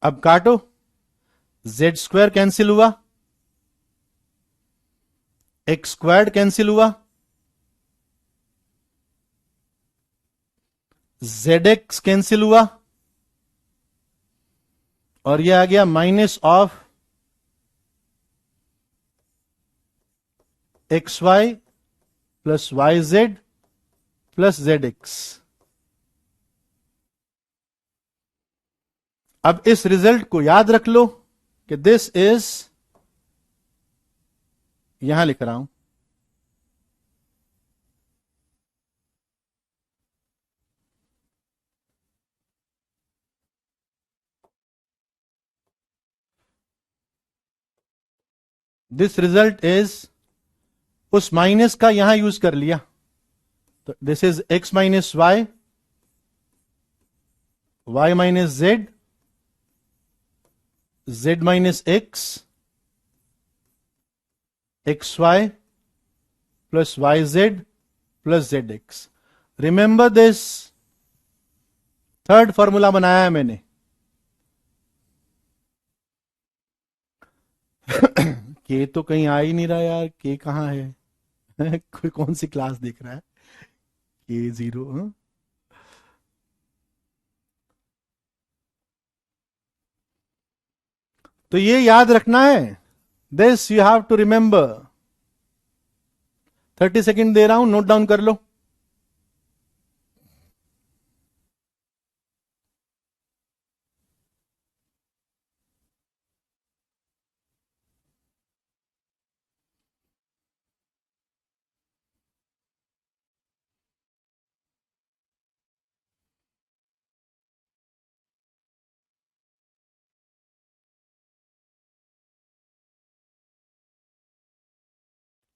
अब काटो, जेड स्क्वायर कैंसिल हुआ, एक्स स्क्वायर्ड कैंसिल हुआ, जेड एक्स कैंसिल हुआ, और यह आ गया minus of x y plus y z plus Z x. अब इस रिजल्ट को याद रख लो कि दिस इज यहां लिख रहा हूं, दिस रिजल्ट इज, उस माइनस का यहां यूज कर लिया, तो this is x minus y, y minus z, z minus x, x y plus y z plus Z x. Remember this, third formula बनाया है मैंने. के तो कहीं आ ही नहीं रहा यार, के कहां है? कोई कौन सी क्लास देख रहा है? के जीरो. तो ये याद रखना है, this you have to remember. 30 second दे रहा हूं, नोट डाउन कर लो.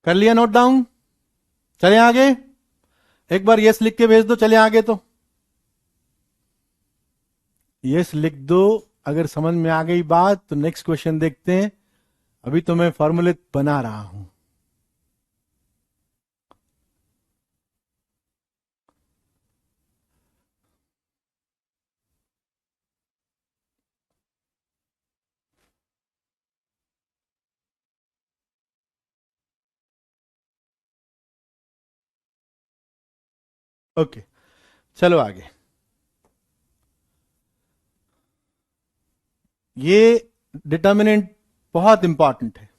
कर लिया नोट डाउन? चले आगे, एक बार यस लिख के भेज दो, चले आगे. तो यस लिख दो अगर समझ में आ गई बात. तो नेक्स्ट क्वेश्चन देखते हैं. अभी तो मैं फॉर्मूले बना रहा हूं. ओके, चलो आगे. ये डिटर्मिनेंट बहुत इंपॉर्टेंट है,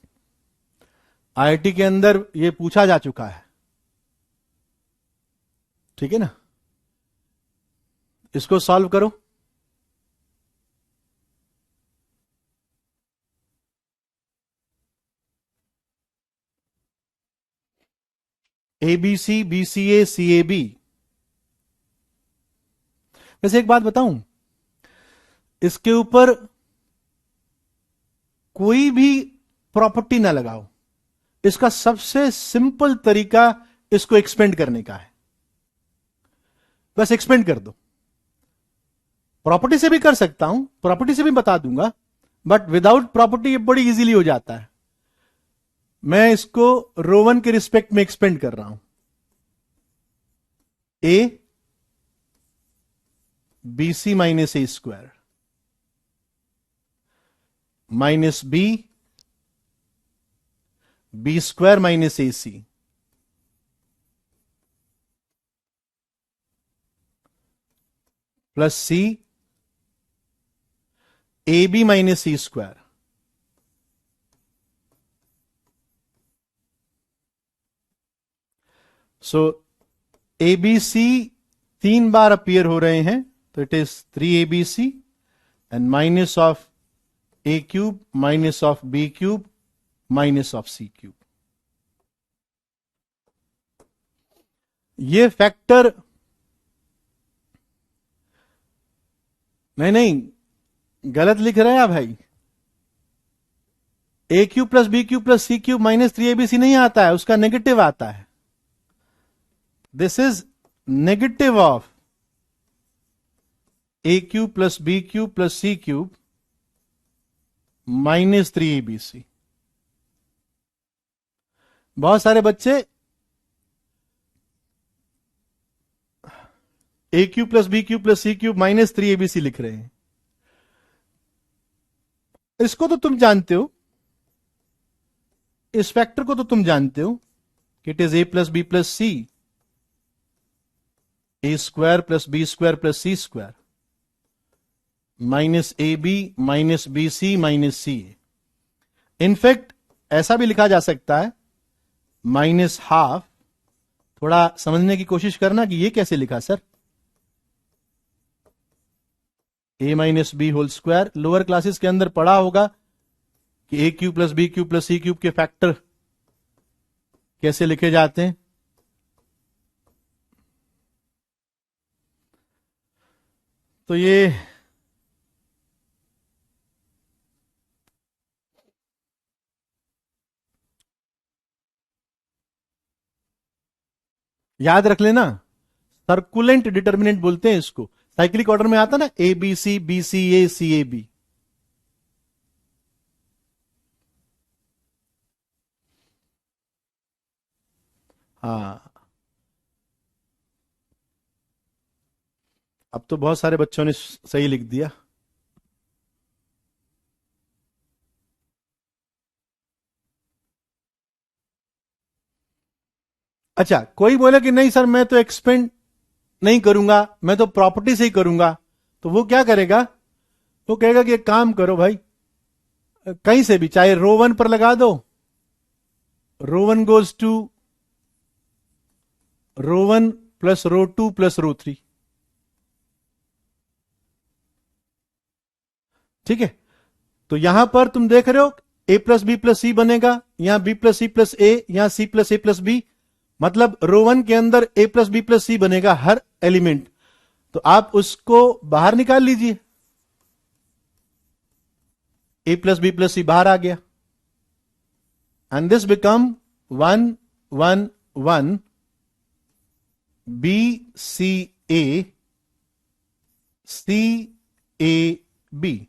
आईआईटी के अंदर ये पूछा जा चुका है. ठीक है ना? इसको सॉल्व करो. ABC, BCA, CAB. वैसे एक बात बताऊं, इसके ऊपर कोई भी प्रॉपर्टी ना लगाओ. इसका सबसे सिंपल तरीका इसको एक्सपेंड करने का है. बस एक्सपेंड कर दो. प्रॉपर्टी से भी कर सकता हूं, प्रॉपर्टी से भी बता दूंगा, बट विदाउट प्रॉपर्टी ये बड़ी इजीली हो जाता है. मैं इसको रो वन के रिस्पेक्ट में एक्सपेंड कर रहा हूं. A b c minus a square minus b square minus a c plus c a b minus c square. So a b c 3 बार अपीयर हो रहे हैं, तो it is 3abc and minus of A cube minus of b cube minus of c cube. ये फैक्टर नहीं, गलत लिख रहे हैं भाई. A cube plus B cube plus C cube minus 3abc नहीं आता है, उसका नेगेटिव आता है. This is negative of A cube plus B cube plus C cube minus 3abc. बहुत सारे बच्चे A cube plus B cube plus C cube minus 3abc लिख रहे हैं. इसको तो तुम जानते हो, इस फैक्टर को तो तुम जानते हो कि it is a plus B plus c, a square plus b square plus c square minus a b minus b c minus c. In fact ऐसा भी लिखा जा सकता है माइनस हाफ. थोड़ा समझने की कोशिश करना कि ये कैसे लिखा sir. A minus B whole square, lower classes के अंदर पढ़ा होगा कि A cube plus B cube plus C cube के फैक्टर कैसे लिखे जाते हैं? तो ये याद रख लेना, सर्कुलेंट डिटर्मिनेंट बोलते हैं इसको। साइक्लिक ऑर्डर में आता ना, ABCBCACAB। हाँ, अब तो बहुत सारे बच्चों ने सही लिख दिया। अच्छा, कोई बोले कि नहीं सर मैं तो एक्सपेंड नहीं करूंगा, मैं तो प्रॉपर्टी से ही करूंगा, तो वो क्या करेगा? वो कहेगा कि एक काम करो भाई, कहीं से भी, चाहे रो वन पर लगा दो, row one goes to row one plus row two plus row three. ठीक है, तो यहां पर तुम देख रहे हो A plus B plus C बनेगा, यहां B plus C plus A, यहां C plus A plus B, मतलब रो वन के अंदर A plus B plus C बनेगा हर एलिमेंट। तो आप उसको बाहर निकाल लीजिए, A plus B plus C बाहर आ गया, and this become 1 1 1 b c a c a b.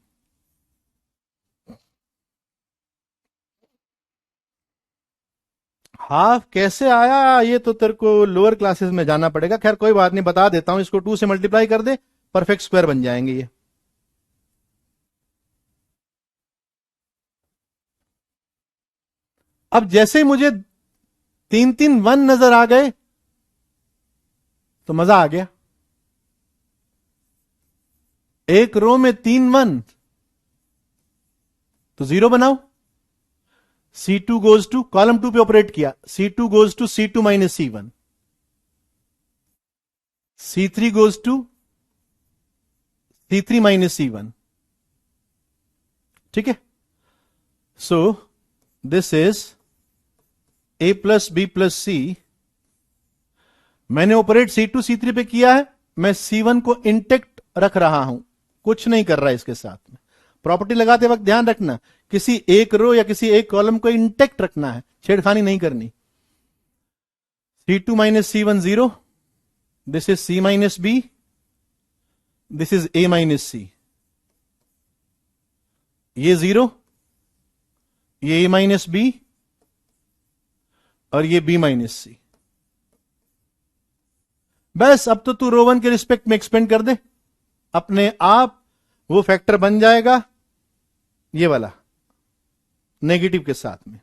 Half कैसे आया ये तो तेरे को लोअर क्लासेस में जाना पड़ेगा। खैर कोई बात नहीं, बता देता हूं, इसको 2 से मल्टीप्लाई कर दे, परफेक्ट स्क्वायर बन जाएंगे ये। अब जैसे मुझे 3 3 1 नजर आ गए तो मजा आ गया। एक रो में 3 1, तो 0 बनाओ। C2 गोज टू, कॉलम 2 पे ऑपरेट किया, C2 goes to C2 minus C1, C3 goes to C3 minus C1। ठीक है, so this is A plus B plus C. मैंने ऑपरेट C2 C3 पे किया है, मैं C1 को इंटेक्ट रख रहा हूं, कुछ नहीं कर रहा है इसके साथ में। प्रॉपर्टी लगाते वक्त ध्यान रखना, किसी एक रो या किसी एक कॉलम को इंटेक्ट रखना है, छेड़खानी नहीं करनी। C2 minus C1 0, this is C minus B, this is A minus C. ये 0, ये A माइनस बी, और ये B माइनस सी। बस अब तो तू रो वन के रिस्पेक्ट में एक्सपेंड कर दे, अपने आप वो फैक्टर बन जाएगा, ये वाला नेगेटिव के साथ में।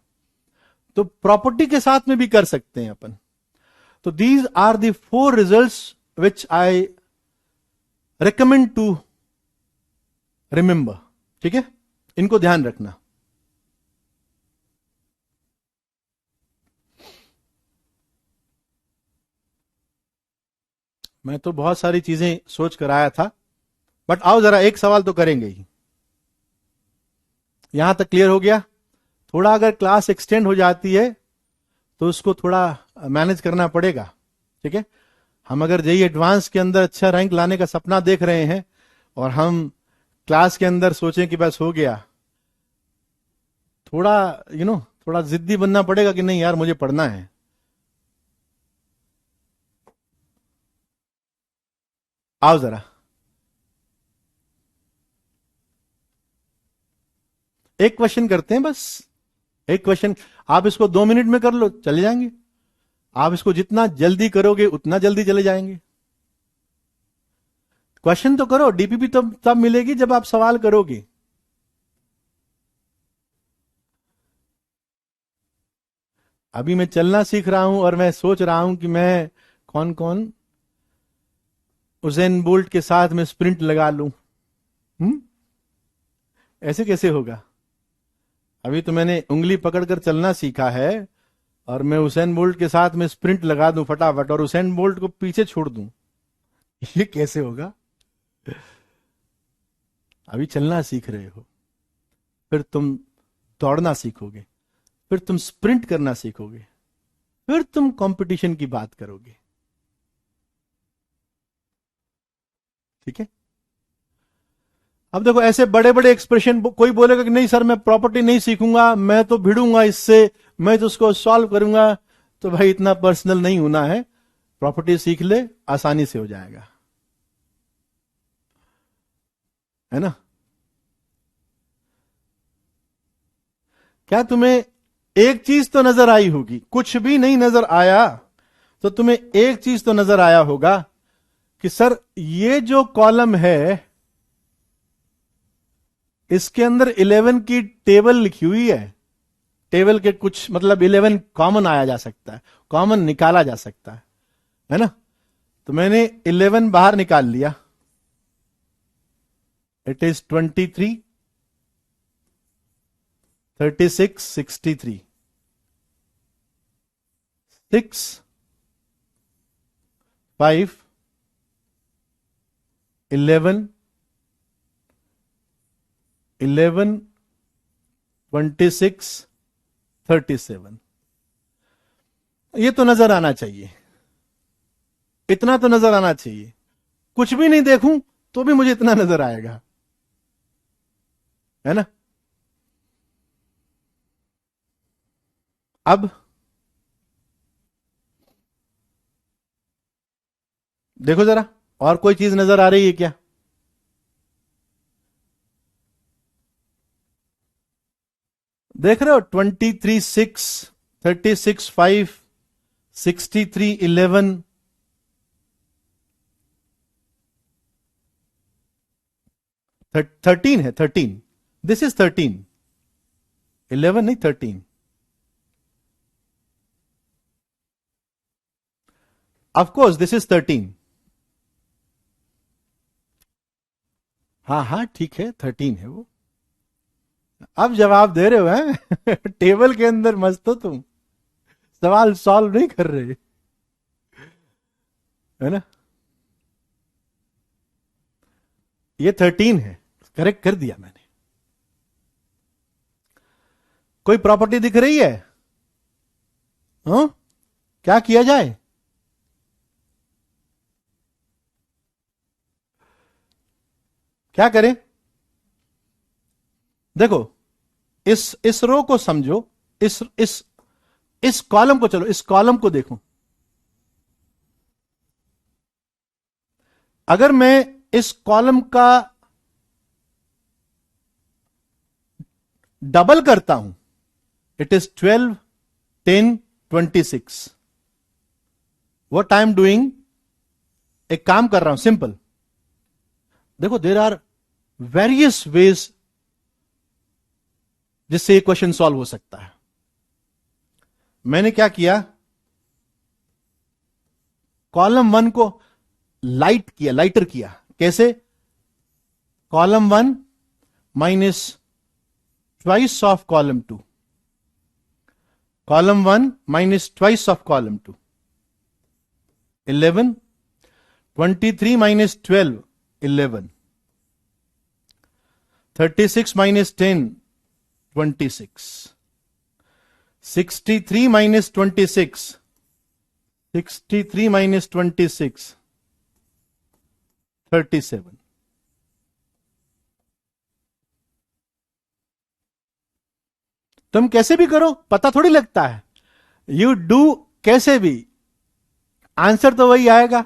तो प्रॉपर्टी के साथ में भी कर सकते हैं अपन। तो these are the 4 results which I recommend to remember. ठीक है, इनको ध्यान रखना। मैं तो बहुत सारी चीजें सोच कर आया था, बट आओ जरा एक सवाल तो करेंगे ही। यहां तक क्लियर हो गया? थोड़ा अगर क्लास एक्सटेंड हो जाती है तो उसको थोड़ा मैनेज करना पड़ेगा। ठीक है, हम अगर जेई एडवांस के अंदर अच्छा रैंक लाने का सपना देख रहे हैं और हम क्लास के अंदर सोचें कि बस हो गया, थोड़ा थोड़ा जिद्दी बनना पड़ेगा कि नहीं यार मुझे पढ़ना है। आओ जरा एक क्वेश्चन करते हैं, बस एक क्वेश्चन। आप इसको 2 मिनट में कर लो, चले जाएंगे। आप इसको जितना जल्दी करोगे उतना जल्दी चले जाएंगे। क्वेश्चन तो करो, डीपीपी तब मिलेगी जब आप सवाल करोगे। अभी मैं चलना सीख रहा हूं और मैं सोच रहा हूं कि मैं कौन कौन उजैन बोल्ट के साथ में स्प्रिंट लगा लूं। ऐसे कैसे होगा? अभी तो मैंने उंगली पकड़कर चलना सीखा है और मैं उसेन बोल्ट के साथ में स्प्रिंट लगा दूं फटाफट और उसेन बोल्ट को पीछे छोड़ दूं, ये कैसे होगा? अभी चलना सीख रहे हो, फिर तुम दौड़ना सीखोगे, फिर तुम स्प्रिंट करना सीखोगे, फिर तुम कंपटीशन की बात करोगे। ठीक है। अब देखो ऐसे बड़े बड़े एक्सप्रेशन, कोई बोलेगा कि नहीं सर मैं प्रॉपर्टी नहीं सीखूंगा, मैं तो भिड़ूंगा इससे, मैं तो उसको सॉल्व करूंगा। तो भाई इतना पर्सनल नहीं होना है, प्रॉपर्टी सीख ले, आसानी से हो जाएगा, है ना। क्या तुम्हें एक चीज तो नजर आई होगी, कुछ भी नहीं नजर आया तो तुम्हें एक चीज तो नजर आया होगा कि सर ये जो कॉलम है इसके अंदर 11 की टेबल लिखी हुई है। टेबल के कुछ मतलब 11 कॉमन आया जा सकता है, कॉमन निकाला जा सकता है ना। तो मैंने 11 बाहर निकाल लिया, इट इज 23, 36, 63, 6, 5, 11, 11, 26, 37। ये तो नजर आना चाहिए, इतना तो नजर आना चाहिए। कुछ भी नहीं देखूं तो भी मुझे इतना नजर आएगा, है ना। अब देखो जरा, और कोई चीज नजर आ रही है क्या? देख रहे हो, 23, 6, 36, 5, 63, 11, 13 है, 13, दिस इज 13, 11 नहीं 13। Of course this is 13। हाँ हाँ ठीक है, 13 है वो। अब जवाब दे रहे हो हैं टेबल के अंदर मस्त हो तुम, सवाल सॉल्व नहीं कर रहे, है ना। ये 13 है, करेक्ट कर दिया मैंने। कोई प्रॉपर्टी दिख रही है? हाँ, क्या किया जाए? क्या करें? देखो, इस रो को समझो, इस कॉलम को, चलो इस कॉलम को देखो। अगर मैं इस कॉलम का डबल करता हूं, it is 12, 10, 26। What I am doing, एक काम कर रहा हूं सिंपल। देखो, देर आर वेरियस वेज जिससे ये क्वेश्चन सॉल्व हो सकता है। मैंने क्या किया, कॉलम 1 को लाइटर किया। कैसे? Column 1 minus twice of column 2, column 1 minus twice of column 2, 11, 23 minus 12, 11, 36 minus 10, 26, 63 minus 26, 63 minus 26, 37। तुम कैसे भी करो, पता थोड़ी लगता है, यू डू कैसे भी, आंसर तो वही आएगा।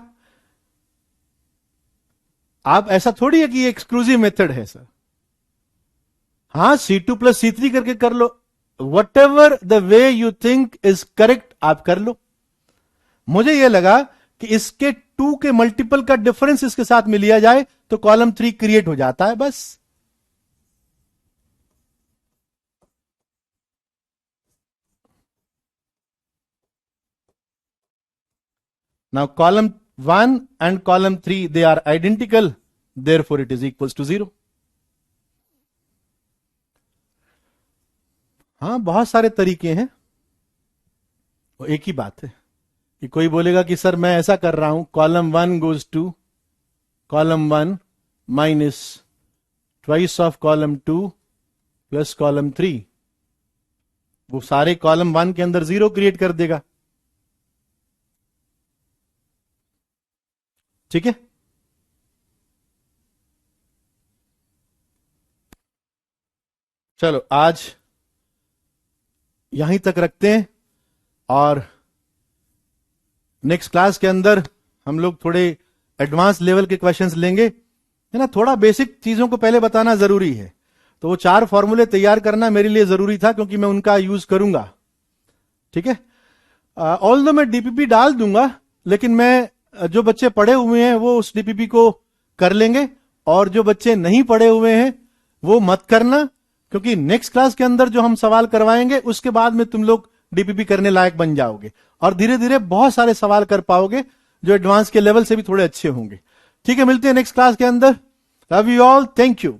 आप ऐसा थोड़ी है कि ये एक्सक्लूसिव मेथड है सर। हाँ, C2 प्लस C3 करके कर लो, whatever the way you think is correct आप कर लो। मुझे यह लगा कि इसके 2 के मल्टीपल का डिफरेंस इसके साथ में लिया जाए तो कॉलम 3 क्रिएट हो जाता है, बस। Now column 1 and column 3, they are identical, therefore it is equals to 0. हाँ, बहुत सारे तरीके हैं, वो एक ही बात है कि कोई बोलेगा कि सर मैं ऐसा कर रहा हूं, column 1 goes to column 1 minus twice of column 2 plus column 3, वो सारे कॉलम 1 के अंदर 0 क्रिएट कर देगा। ठीक है, चलो आज यहीं तक रखते हैं और नेक्स्ट क्लास के अंदर हम लोग थोड़े एडवांस लेवल के क्वेश्चंस लेंगे, है ना। थोड़ा बेसिक चीजों को पहले बताना जरूरी है, तो वो 4 फॉर्मूले तैयार करना मेरे लिए जरूरी था क्योंकि मैं उनका यूज करूंगा, ठीक है। ऑल दो मैं डीपीपी डाल दूंगा, लेकिन मैं जो बच्चे पढ़े हुए हैं वो उस डीपीपी को कर लेंगे, और जो बच्चे नहीं पढ़े हुए हैं वो मत करना, क्योंकि नेक्स्ट क्लास के अंदर जो हम सवाल करवाएंगे उसके बाद में तुम लोग डीपीपी करने लायक बन जाओगे और धीरे धीरे बहुत सारे सवाल कर पाओगे जो एडवांस के लेवल से भी थोड़े अच्छे होंगे। ठीक है, मिलते हैं नेक्स्ट क्लास के अंदर। Love you all, thank you.